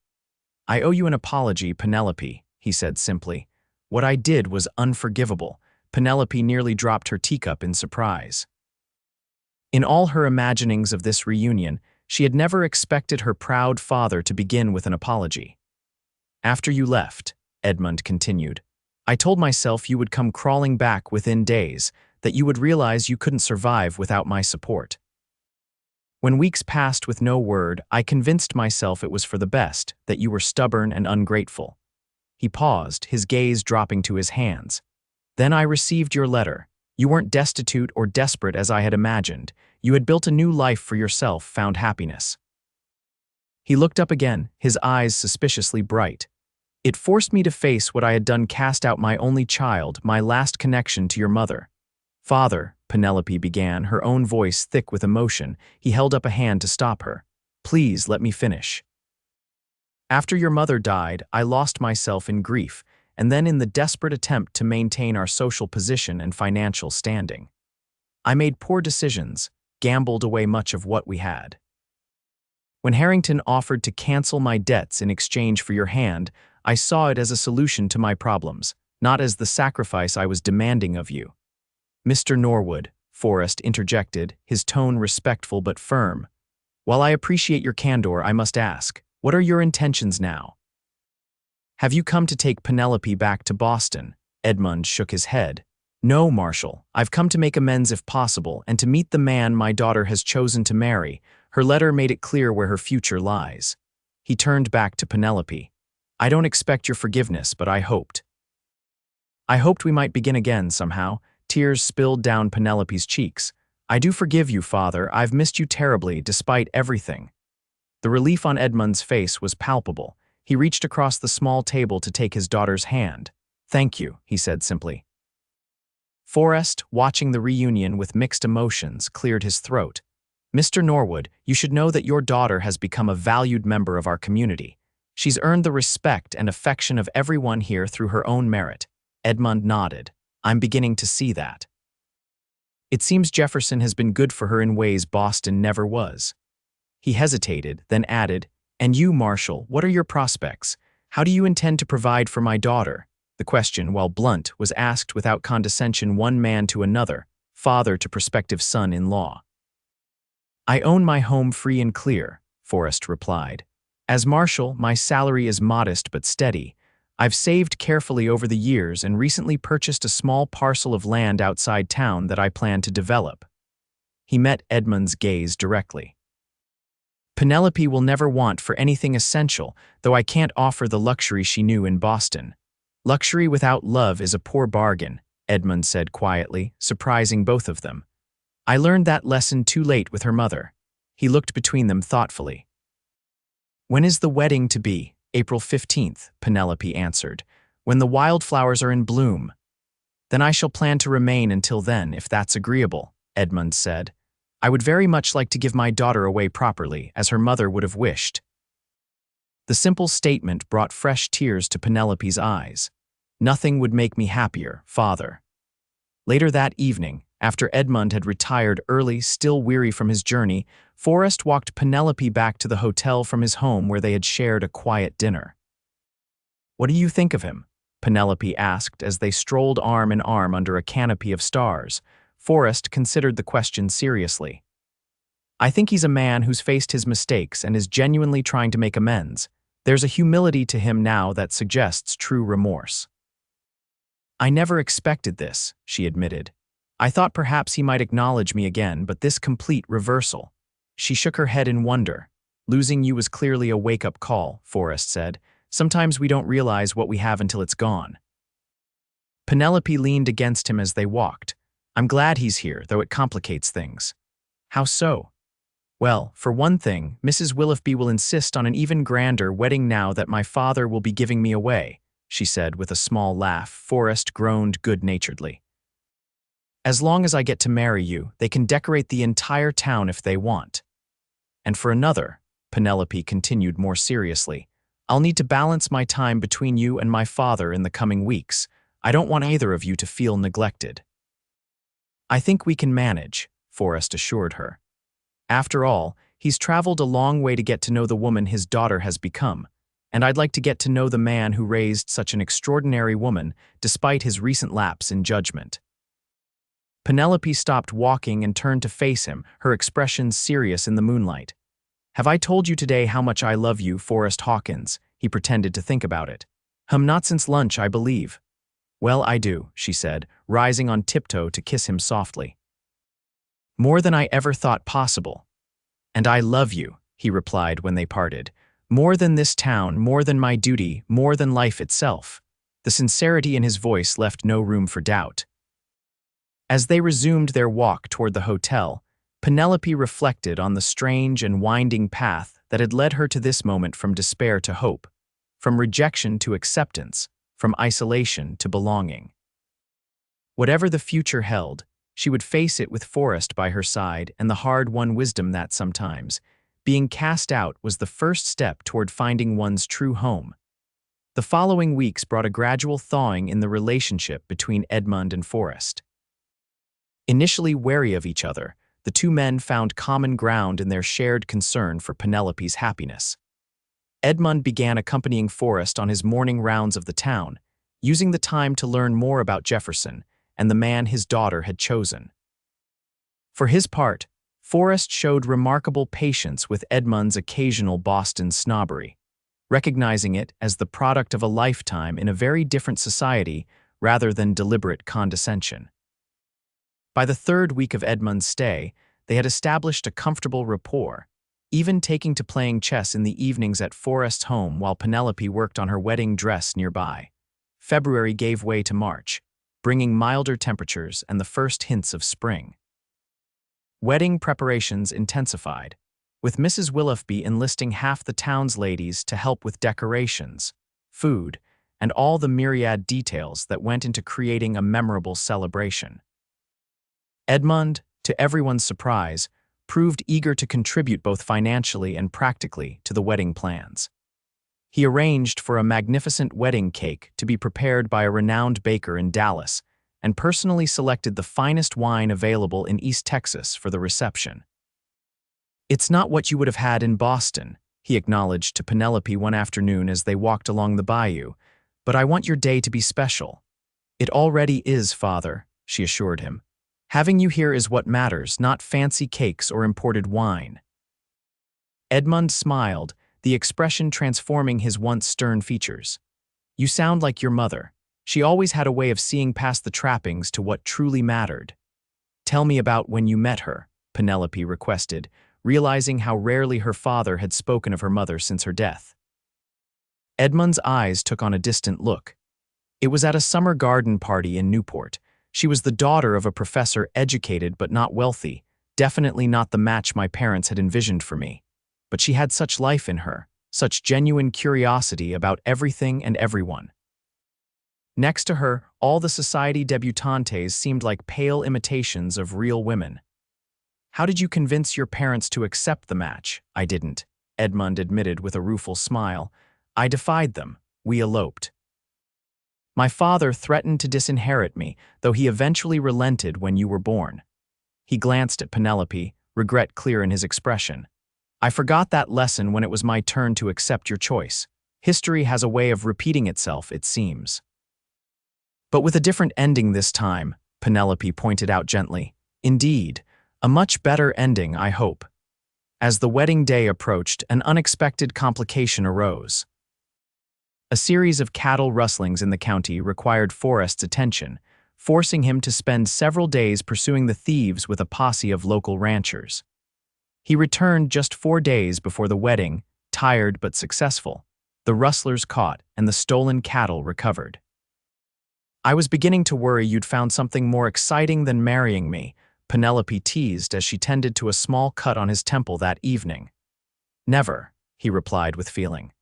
"I owe you an apology, Penelope," he said simply. "What I did was unforgivable." Penelope nearly dropped her teacup in surprise. In all her imaginings of this reunion, she had never expected her proud father to begin with an apology. "After you left," Edmund continued, "I told myself you would come crawling back within days, that you would realize you couldn't survive without my support. When weeks passed with no word, I convinced myself it was for the best, that you were stubborn and ungrateful." He paused, his gaze dropping to his hands. "Then I received your letter. You weren't destitute or desperate as I had imagined. You had built a new life for yourself, found happiness." He looked up again, his eyes suspiciously bright. "It forced me to face what I had done, cast out my only child, my last connection to your mother." "Father," Penelope began, her own voice thick with emotion. He held up a hand to stop her. "Please let me finish. After your mother died, I lost myself in grief, and then in the desperate attempt to maintain our social position and financial standing. I made poor decisions, gambled away much of what we had. When Harrington offered to cancel my debts in exchange for your hand, I saw it as a solution to my problems, not as the sacrifice I was demanding of you. Mr. Norwood, Forrest interjected, his tone respectful but firm. While I appreciate your candor, I must ask, what are your intentions now? Have you come to take Penelope back to Boston? Edmund shook his head. No, Marshal. I've come to make amends if possible, and to meet the man my daughter has chosen to marry. Her letter made it clear where her future lies. He turned back to Penelope. I don't expect your forgiveness, but I hoped we might begin again somehow. Tears spilled down Penelope's cheeks. I do forgive you, Father. I've missed you terribly, despite everything. The relief on Edmund's face was palpable. He reached across the small table to take his daughter's hand. Thank you, he said simply. Forrest, watching the reunion with mixed emotions, cleared his throat. Mr. Norwood, you should know that your daughter has become a valued member of our community. She's earned the respect and affection of everyone here through her own merit. Edmund nodded. I'm beginning to see that. It seems Jefferson has been good for her in ways Boston never was. He hesitated, then added, And you, Marshal, what are your prospects? How do you intend to provide for my daughter? The question, while blunt, was asked without condescension, one man to another, father to prospective son-in-law. I own my home free and clear, Forrest replied. As Marshal, my salary is modest but steady. I've saved carefully over the years and recently purchased a small parcel of land outside town that I plan to develop. He met Edmund's gaze directly. Penelope will never want for anything essential, though I can't offer the luxury she knew in Boston. Luxury without love is a poor bargain, Edmund said quietly, surprising both of them. I learned that lesson too late with her mother. He looked between them thoughtfully. When is the wedding to be? April 15th, Penelope answered, when the wildflowers are in bloom. Then I shall plan to remain until then, if that's agreeable, Edmund said. I would very much like to give my daughter away properly, as her mother would have wished. The simple statement brought fresh tears to Penelope's eyes. Nothing would make me happier, Father. Later that evening, after Edmund had retired early, still weary from his journey, Forrest walked Penelope back to the hotel from his home where they had shared a quiet dinner. What do you think of him? Penelope asked as they strolled arm in arm under a canopy of stars. Forrest considered the question seriously. I think he's a man who's faced his mistakes and is genuinely trying to make amends. There's a humility to him now that suggests true remorse. I never expected this, she admitted. I thought perhaps he might acknowledge me again, but this complete reversal. She shook her head in wonder. Losing you was clearly a wake-up call, Forrest said. Sometimes we don't realize what we have until it's gone. Penelope leaned against him as they walked. I'm glad he's here, though it complicates things. How so? Well, for one thing, Mrs. Willoughby will insist on an even grander wedding now that my father will be giving me away, she said with a small laugh. Forrest groaned good-naturedly. As long as I get to marry you, they can decorate the entire town if they want. And for another, Penelope continued more seriously, I'll need to balance my time between you and my father in the coming weeks. I don't want either of you to feel neglected. I think we can manage, Forrest assured her. After all, he's traveled a long way to get to know the woman his daughter has become, and I'd like to get to know the man who raised such an extraordinary woman despite his recent lapse in judgment. Penelope stopped walking and turned to face him, her expression serious in the moonlight. Have I told you today how much I love you, Forrest Hawkins? He pretended to think about it. Not since lunch, I believe. Well, I do, she said, rising on tiptoe to kiss him softly. More than I ever thought possible. And I love you, he replied when they parted. More than this town, more than my duty, more than life itself. The sincerity in his voice left no room for doubt. As they resumed their walk toward the hotel, Penelope reflected on the strange and winding path that had led her to this moment, from despair to hope, from rejection to acceptance, from isolation to belonging. Whatever the future held, she would face it with Forrest by her side and the hard-won wisdom that sometimes, being cast out was the first step toward finding one's true home. The following weeks brought a gradual thawing in the relationship between Edmund and Forrest. Initially wary of each other, the two men found common ground in their shared concern for Penelope's happiness. Edmund began accompanying Forrest on his morning rounds of the town, using the time to learn more about Jefferson and the man his daughter had chosen. For his part, Forrest showed remarkable patience with Edmund's occasional Boston snobbery, recognizing it as the product of a lifetime in a very different society rather than deliberate condescension. By the third week of Edmund's stay, they had established a comfortable rapport, even taking to playing chess in the evenings at Forrest's home while Penelope worked on her wedding dress nearby. February gave way to March, bringing milder temperatures and the first hints of spring. Wedding preparations intensified, with Mrs. Willoughby enlisting half the town's ladies to help with decorations, food, and all the myriad details that went into creating a memorable celebration. Edmund, to everyone's surprise, proved eager to contribute both financially and practically to the wedding plans. He arranged for a magnificent wedding cake to be prepared by a renowned baker in Dallas, and personally selected the finest wine available in East Texas for the reception. "It's not what you would have had in Boston," he acknowledged to Penelope one afternoon as they walked along the bayou, "but I want your day to be special." "It already is, Father," she assured him. "Having you here is what matters, not fancy cakes or imported wine." Edmund smiled, the expression transforming his once stern features. "You sound like your mother. She always had a way of seeing past the trappings to what truly mattered." "Tell me about when you met her," Penelope requested, realizing how rarely her father had spoken of her mother since her death. Edmund's eyes took on a distant look. "It was at a summer garden party in Newport. She was the daughter of a professor, educated but not wealthy, definitely not the match my parents had envisioned for me. But she had such life in her, such genuine curiosity about everything and everyone. Next to her, all the society debutantes seemed like pale imitations of real women." "How did you convince your parents to accept the match?" "I didn't," Edmund admitted with a rueful smile. "I defied them. We eloped. My father threatened to disinherit me, though he eventually relented when you were born." He glanced at Penelope, regret clear in his expression. "I forgot that lesson when it was my turn to accept your choice. History has a way of repeating itself, it seems." "But with a different ending this time," Penelope pointed out gently. "Indeed, a much better ending, I hope." As the wedding day approached, an unexpected complication arose. A series of cattle rustlings in the county required Forrest's attention, forcing him to spend several days pursuing the thieves with a posse of local ranchers. He returned just 4 days before the wedding, tired but successful, the rustlers caught and the stolen cattle recovered. "I was beginning to worry you'd found something more exciting than marrying me," Penelope teased as she tended to a small cut on his temple that evening. "Never," he replied with feeling.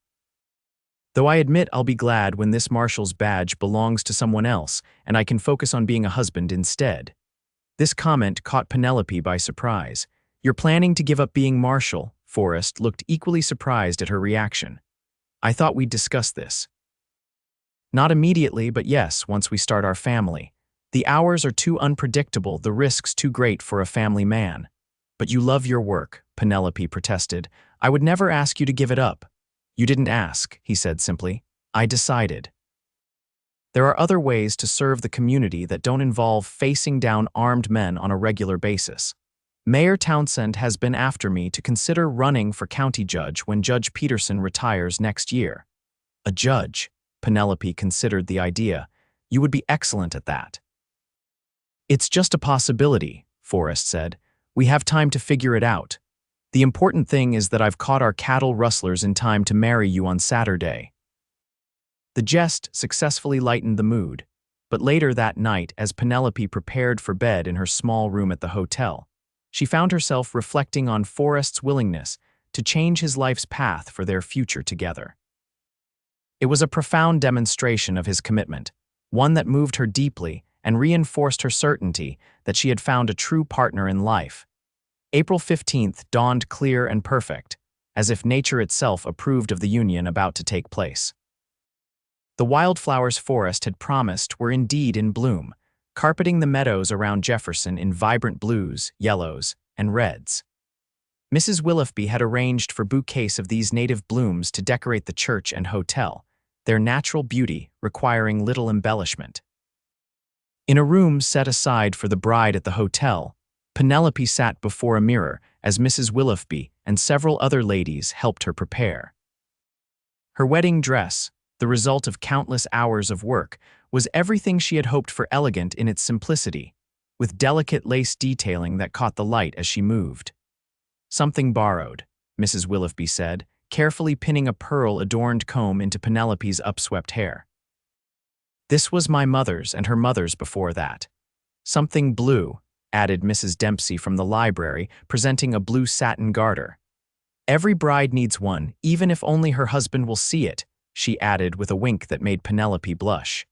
"Though I admit I'll be glad when this marshal's badge belongs to someone else and I can focus on being a husband instead." This comment caught Penelope by surprise. "You're planning to give up being marshal?" Forrest looked equally surprised at her reaction. "I thought we'd discuss this." "Not immediately, but yes, once we start our family. The hours are too unpredictable, the risks too great for a family man." "But you love your work," Penelope protested. "I would never ask you to give it up." "You didn't ask," he said simply. "I decided." There are other ways to serve the community that don't involve facing down armed men on a regular basis. Mayor Townsend has been after me to consider running for county judge when Judge Peterson retires next year. "A judge?" Penelope considered the idea. "You would be excellent at that." "It's just a possibility," Forrest said. "We have time to figure it out. The important thing is that I've caught our cattle rustlers in time to marry you on Saturday." The jest successfully lightened the mood, but later that night, as Penelope prepared for bed in her small room at the hotel, she found herself reflecting on Forrest's willingness to change his life's path for their future together. It was a profound demonstration of his commitment, one that moved her deeply and reinforced her certainty that she had found a true partner in life. April 15th dawned clear and perfect, as if nature itself approved of the union about to take place. The wildflowers Forrest had promised were indeed in bloom, carpeting the meadows around Jefferson in vibrant blues, yellows, and reds. Mrs. Willoughby had arranged for bouquets of these native blooms to decorate the church and hotel, their natural beauty requiring little embellishment. In a room set aside for the bride at the hotel, Penelope sat before a mirror as Mrs. Willoughby and several other ladies helped her prepare. Her wedding dress, the result of countless hours of work, was everything she had hoped for, elegant in its simplicity, with delicate lace detailing that caught the light as she moved. "Something borrowed," Mrs. Willoughby said, carefully pinning a pearl-adorned comb into Penelope's upswept hair. "This was my mother's and her mother's before that. Something blue," added Mrs. Dempsey from the library, presenting a blue satin garter. "Every bride needs one, even if only her husband will see it," she added with a wink that made Penelope blush.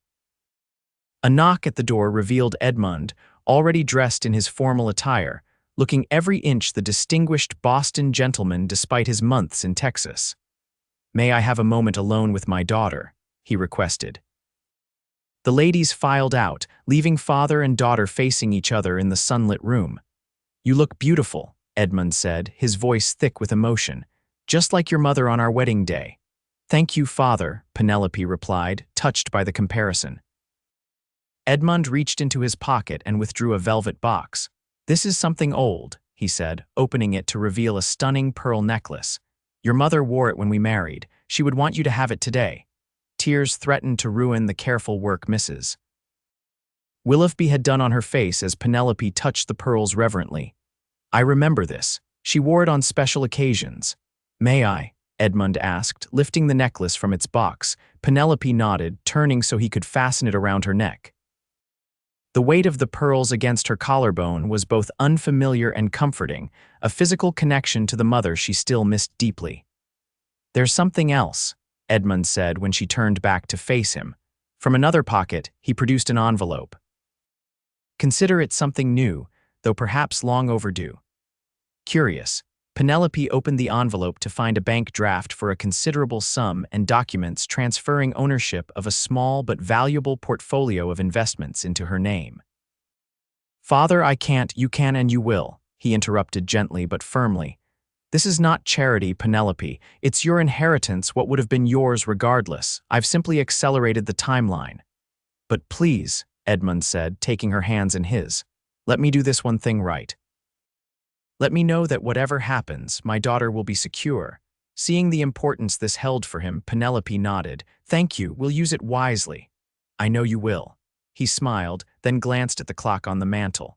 A knock at the door revealed Edmund, already dressed in his formal attire, looking every inch the distinguished Boston gentleman despite his months in Texas. "May I have a moment alone with my daughter?" he requested. The ladies filed out, leaving father and daughter facing each other in the sunlit room. "You look beautiful," Edmund said, his voice thick with emotion, "just like your mother on our wedding day." "Thank you, father," Penelope replied, touched by the comparison. Edmund reached into his pocket and withdrew a velvet box. "This is something old," he said, opening it to reveal a stunning pearl necklace. "Your mother wore it when we married. She would want you to have it today." Tears threatened to ruin the careful work Mrs. Willoughby had done on her face as Penelope touched the pearls reverently. "I remember this. She wore it on special occasions." "May I?" Edmund asked, lifting the necklace from its box. Penelope nodded, turning so he could fasten it around her neck. The weight of the pearls against her collarbone was both unfamiliar and comforting, a physical connection to the mother she still missed deeply. "There's something else," Edmund said when she turned back to face him. From another pocket, he produced an envelope. "Consider it something new, though perhaps long overdue." Curious, Penelope opened the envelope to find a bank draft for a considerable sum and documents transferring ownership of a small but valuable portfolio of investments into her name. "Father, I can't, you can and you will," he interrupted gently but firmly. "This is not charity, Penelope. It's your inheritance, what would have been yours regardless. I've simply accelerated the timeline." "But please," Edmund said, taking her hands in his, "let me do this one thing right. Let me know that whatever happens, my daughter will be secure." Seeing the importance this held for him, Penelope nodded. "Thank you, we'll use it wisely." "I know you will." He smiled, then glanced at the clock on the mantel.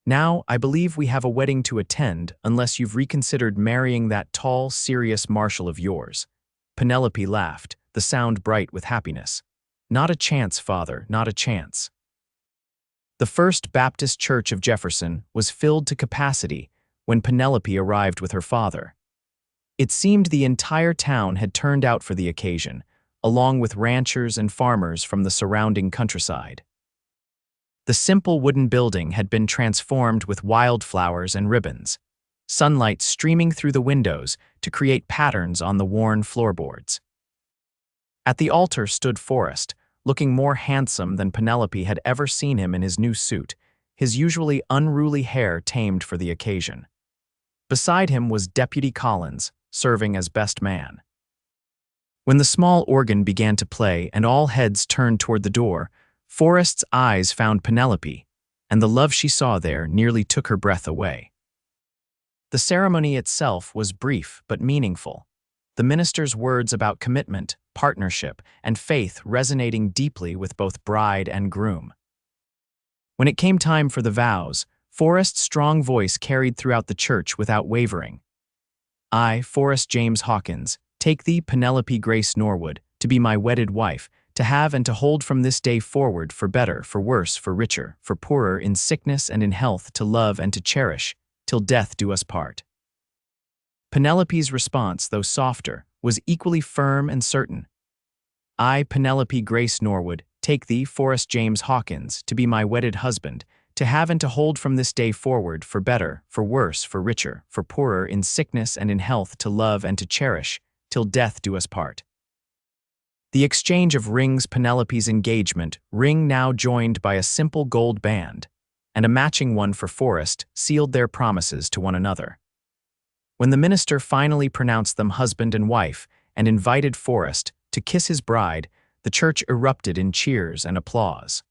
"Now, I believe we have a wedding to attend, unless you've reconsidered marrying that tall, serious marshal of yours." Penelope laughed, the sound bright with happiness. "Not a chance, father, not a chance." The First Baptist Church of Jefferson was filled to capacity when Penelope arrived with her father. It seemed the entire town had turned out for the occasion, along with ranchers and farmers from the surrounding countryside. The simple wooden building had been transformed with wildflowers and ribbons, sunlight streaming through the windows to create patterns on the worn floorboards. At the altar stood Forrest, looking more handsome than Penelope had ever seen him in his new suit, his usually unruly hair tamed for the occasion. Beside him was Deputy Collins, serving as best man. When the small organ began to play and all heads turned toward the door, Forrest's eyes found Penelope, and the love she saw there nearly took her breath away. The ceremony itself was brief but meaningful, the minister's words about commitment, partnership, and faith resonating deeply with both bride and groom. When it came time for the vows, Forrest's strong voice carried throughout the church without wavering. "I, Forrest James Hawkins, take thee, Penelope Grace Norwood, to be my wedded wife, to have and to hold from this day forward, for better, for worse, for richer, for poorer, in sickness and in health, to love and to cherish, till death do us part." Penelope's response, though softer, was equally firm and certain. "I, Penelope Grace Norwood, take thee, Forrest James Hawkins, to be my wedded husband, to have and to hold from this day forward, for better, for worse, for richer, for poorer, in sickness and in health, to love and to cherish, till death do us part." The exchange of rings, Penelope's engagement ring now joined by a simple gold band, and a matching one for Forrest sealed their promises to one another. When the minister finally pronounced them husband and wife and invited Forrest to kiss his bride, the church erupted in cheers and applause.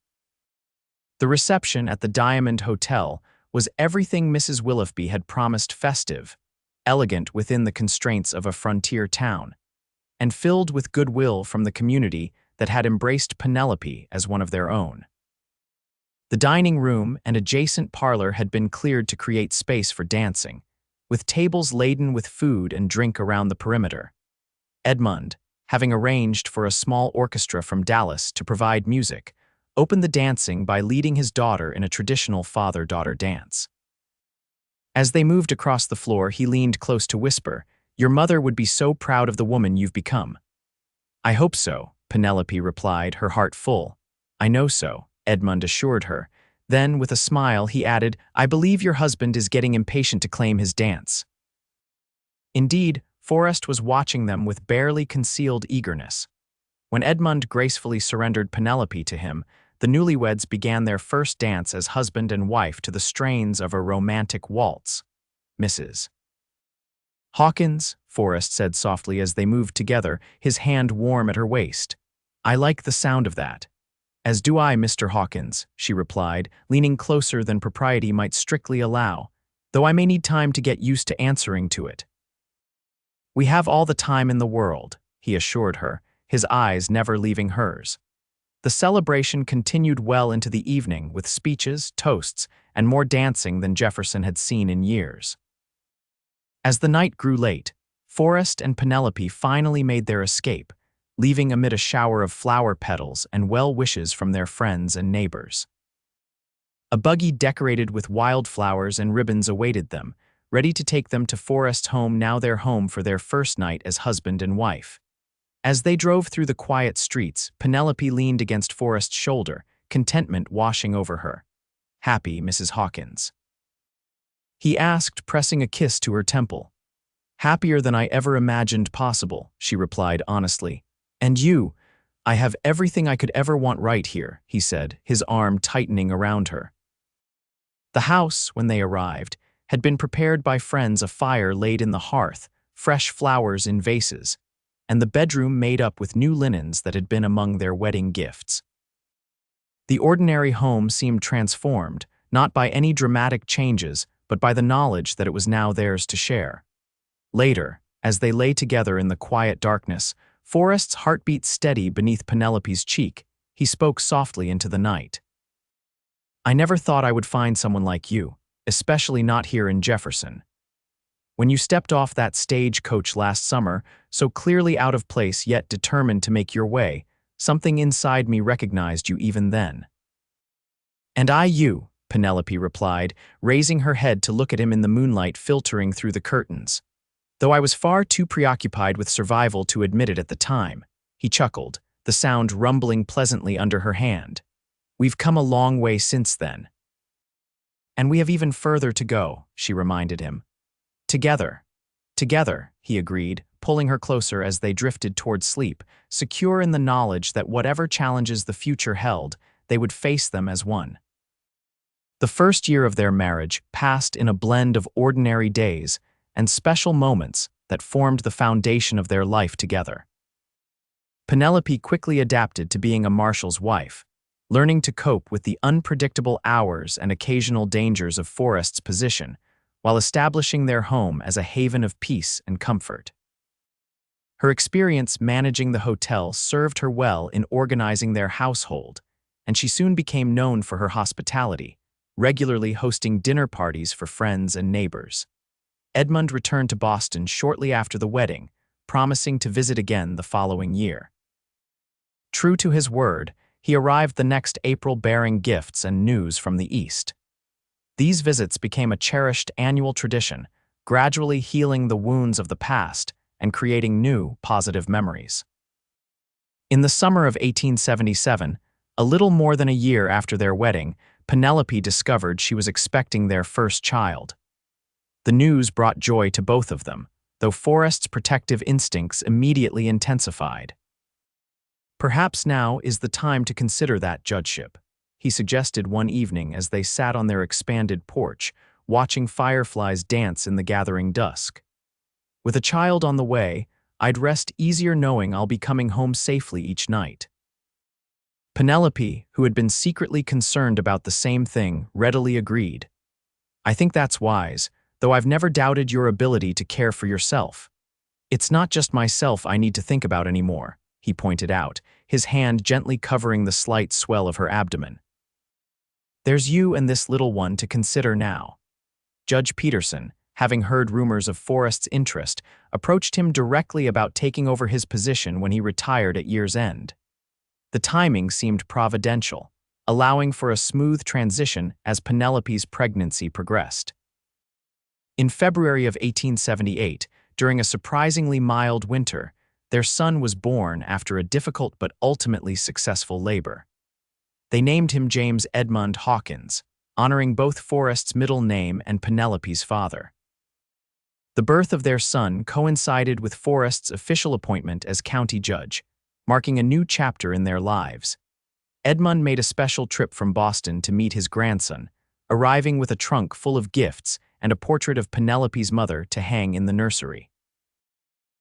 The reception at the Diamond Hotel was everything Mrs. Willoughby had promised: festive, elegant within the constraints of a frontier town, and filled with goodwill from the community that had embraced Penelope as one of their own. The dining room and adjacent parlor had been cleared to create space for dancing, with tables laden with food and drink around the perimeter. Edmund, having arranged for a small orchestra from Dallas to provide music, opened the dancing by leading his daughter in a traditional father-daughter dance. As they moved across the floor, he leaned close to whisper, "Your mother would be so proud of the woman you've become." "I hope so," Penelope replied, her heart full. "I know so," Edmund assured her. Then, with a smile, he added, "I believe your husband is getting impatient to claim his dance." Indeed, Forrest was watching them with barely concealed eagerness. When Edmund gracefully surrendered Penelope to him, the newlyweds began their first dance as husband and wife to the strains of a romantic waltz. "Mrs. Hawkins," Forrest said softly as they moved together, his hand warm at her waist. "I like the sound of that." "As do I, Mr. Hawkins," she replied, leaning closer than propriety might strictly allow, "though I may need time to get used to answering to it." "We have all the time in the world," he assured her, his eyes never leaving hers. The celebration continued well into the evening with speeches, toasts, and more dancing than Jefferson had seen in years. As the night grew late, Forrest and Penelope finally made their escape, leaving amid a shower of flower petals and well wishes from their friends and neighbors. A buggy decorated with wildflowers and ribbons awaited them, ready to take them to Forrest's home, now their home for their first night as husband and wife. As they drove through the quiet streets, Penelope leaned against Forrest's shoulder, contentment washing over her. "Happy, Mrs. Hawkins?" he asked, pressing a kiss to her temple. "Happier than I ever imagined possible," she replied honestly. "And you? I have everything I could ever want right here," he said, his arm tightening around her. The house, when they arrived, had been prepared by friends, a fire laid in the hearth, fresh flowers in vases, and the bedroom made up with new linens that had been among their wedding gifts. The ordinary home seemed transformed, not by any dramatic changes, but by the knowledge that it was now theirs to share. Later, as they lay together in the quiet darkness, Forrest's heartbeat steady beneath Penelope's cheek, he spoke softly into the night. "I never thought I would find someone like you, especially not here in Jefferson. When you stepped off that stagecoach last summer, so clearly out of place yet determined to make your way, something inside me recognized you even then." "And I you," Penelope replied, raising her head to look at him in the moonlight filtering through the curtains. "Though I was far too preoccupied with survival to admit it at the time," he chuckled, the sound rumbling pleasantly under her hand. "We've come a long way since then." "And we have even further to go," she reminded him. Together, he agreed, pulling her closer as they drifted toward sleep, secure in the knowledge that whatever challenges the future held, they would face them as one. The first year of their marriage passed in a blend of ordinary days and special moments that formed the foundation of their life together. Penelope quickly adapted to being a marshal's wife, learning to cope with the unpredictable hours and occasional dangers of Forrest's position, while establishing their home as a haven of peace and comfort. Her experience managing the hotel served her well in organizing their household, and she soon became known for her hospitality, regularly hosting dinner parties for friends and neighbors. Edmund returned to Boston shortly after the wedding, promising to visit again the following year. True to his word, he arrived the next April bearing gifts and news from the East. These visits became a cherished annual tradition, gradually healing the wounds of the past and creating new, positive memories. In the summer of 1877, a little more than a year after their wedding, Penelope discovered she was expecting their first child. The news brought joy to both of them, though Forrest's protective instincts immediately intensified. Perhaps now is the time to consider that judgeship, he suggested one evening as they sat on their expanded porch, watching fireflies dance in the gathering dusk. With a child on the way, I'd rest easier knowing I'll be coming home safely each night. Penelope, who had been secretly concerned about the same thing, readily agreed. I think that's wise, though I've never doubted your ability to care for yourself. It's not just myself I need to think about anymore, he pointed out, his hand gently covering the slight swell of her abdomen. There's you and this little one to consider now. Judge Peterson, having heard rumors of Forrest's interest, approached him directly about taking over his position when he retired at year's end. The timing seemed providential, allowing for a smooth transition as Penelope's pregnancy progressed. In February of 1878, during a surprisingly mild winter, their son was born after a difficult but ultimately successful labor. They named him James Edmund Hawkins, honoring both Forrest's middle name and Penelope's father. The birth of their son coincided with Forrest's official appointment as county judge, marking a new chapter in their lives. Edmund made a special trip from Boston to meet his grandson, arriving with a trunk full of gifts and a portrait of Penelope's mother to hang in the nursery.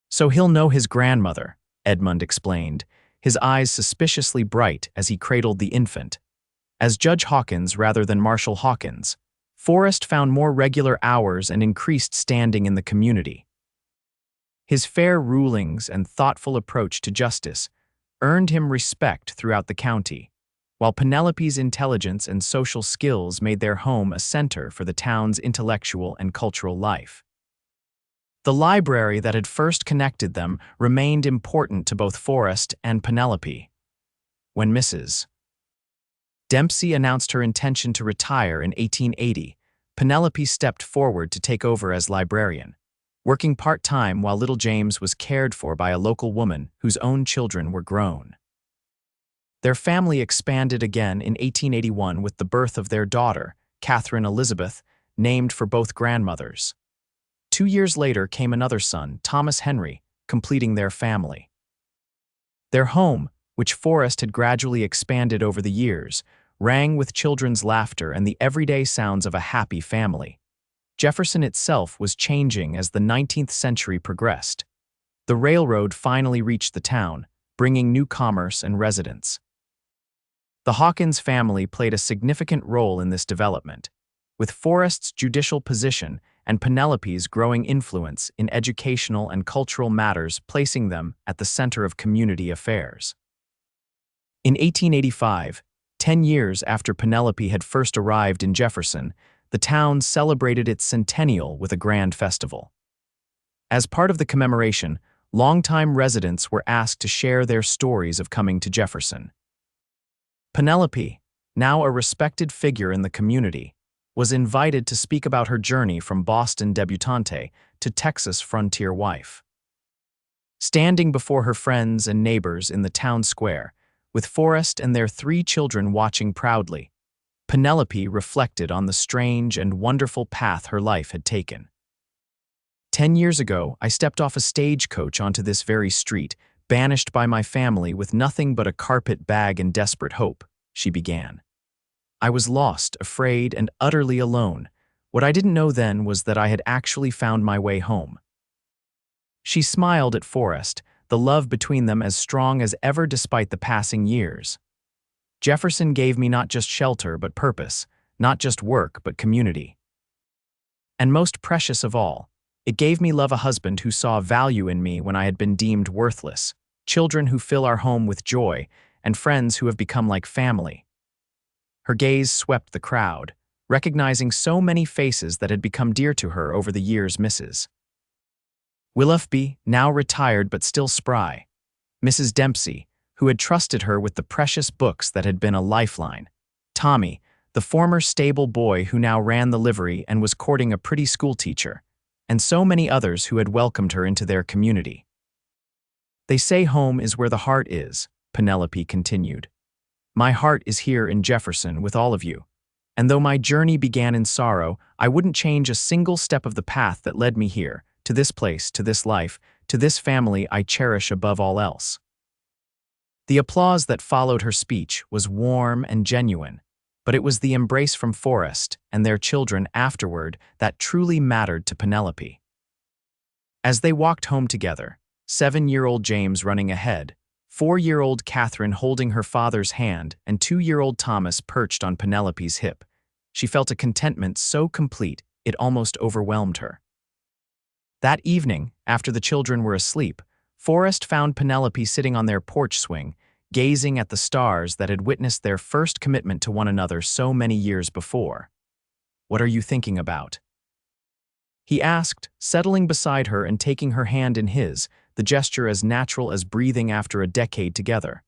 So he'll know his grandmother, Edmund explained, his eyes suspiciously bright as he cradled the infant. As Judge Hawkins rather than Marshal Hawkins, Forrest found more regular hours and increased standing in the community. His fair rulings and thoughtful approach to justice earned him respect throughout the county, while Penelope's intelligence and social skills made their home a center for the town's intellectual and cultural life. The library that had first connected them remained important to both Forrest and Penelope. When Mrs. Dempsey announced her intention to retire in 1880, Penelope stepped forward to take over as librarian, working part-time while little James was cared for by a local woman whose own children were grown. Their family expanded again in 1881 with the birth of their daughter, Catherine Elizabeth, named for both grandmothers. 2 years later came another son, Thomas Henry, completing their family. Their home, which Forrest had gradually expanded over the years, rang with children's laughter and the everyday sounds of a happy family. Jefferson itself was changing as the 19th century progressed. The railroad finally reached the town, bringing new commerce and residents. The Hawkins family played a significant role in this development, with Forrest's judicial position and Penelope's growing influence in educational and cultural matters placing them at the center of community affairs. In 1885, 10 years after Penelope had first arrived in Jefferson, the town celebrated its centennial with a grand festival. As part of the commemoration, longtime residents were asked to share their stories of coming to Jefferson. Penelope, now a respected figure in the community, was invited to speak about her journey from Boston debutante to Texas frontier wife. Standing before her friends and neighbors in the town square, with Forrest and their 3 children watching proudly, Penelope reflected on the strange and wonderful path her life had taken. 10 years ago, I stepped off a stagecoach onto this very street, banished by my family with nothing but a carpet bag and desperate hope, she began. I was lost, afraid, and utterly alone. What I didn't know then was that I had actually found my way home. She smiled at Forrest, the love between them as strong as ever despite the passing years. Jefferson gave me not just shelter but purpose, not just work but community. And most precious of all, it gave me love, a husband who saw value in me when I had been deemed worthless, children who fill our home with joy, and friends who have become like family. Her gaze swept the crowd, recognizing so many faces that had become dear to her over the years. Mrs. Willoughby, now retired but still spry. Mrs. Dempsey, who had trusted her with the precious books that had been a lifeline. Tommy, the former stable boy who now ran the livery and was courting a pretty schoolteacher, and so many others who had welcomed her into their community. They say home is where the heart is, Penelope continued. My heart is here in Jefferson with all of you, and though my journey began in sorrow, I wouldn't change a single step of the path that led me here, to this place, to this life, to this family I cherish above all else. The applause that followed her speech was warm and genuine, but it was the embrace from Forrest and their children afterward that truly mattered to Penelope. As they walked home together, 7-year-old James running ahead, 4-year-old Catherine holding her father's hand, and 2-year-old Thomas perched on Penelope's hip, she felt a contentment so complete it almost overwhelmed her. That evening, after the children were asleep, Forrest found Penelope sitting on their porch swing, gazing at the stars that had witnessed their first commitment to one another so many years before. "What are you thinking about?" he asked, settling beside her and taking her hand in his, the gesture as natural as breathing after a decade together.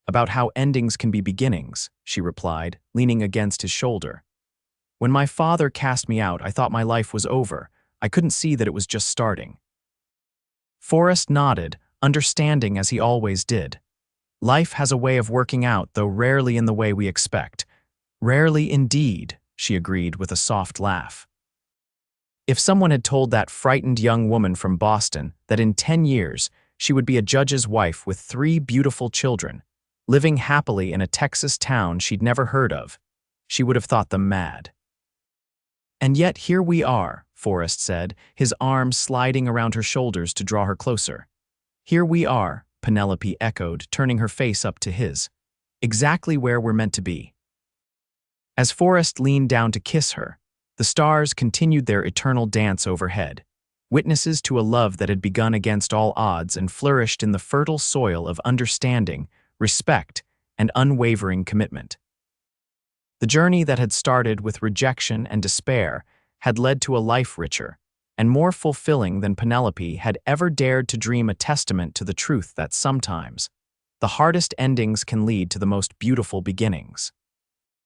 "About how endings can be beginnings," she replied, leaning against his shoulder. "When my father cast me out, I thought my life was over. I couldn't see that it was just starting." Forrest nodded, understanding as he always did. "Life has a way of working out, though rarely in the way we expect." "Rarely indeed," she agreed with a soft laugh. If someone had told that frightened young woman from Boston that in 10 years she would be a judge's wife with 3 beautiful children, living happily in a Texas town she'd never heard of, she would have thought them mad. "And yet here we are," Forrest said, his arms sliding around her shoulders to draw her closer. "Here we are," Penelope echoed, turning her face up to his. "Exactly where we're meant to be." As Forrest leaned down to kiss her, the stars continued their eternal dance overhead, witnesses to a love that had begun against all odds and flourished in the fertile soil of understanding, respect, and unwavering commitment. The journey that had started with rejection and despair had led to a life richer and more fulfilling than Penelope had ever dared to dream, a testament to the truth that sometimes the hardest endings can lead to the most beautiful beginnings.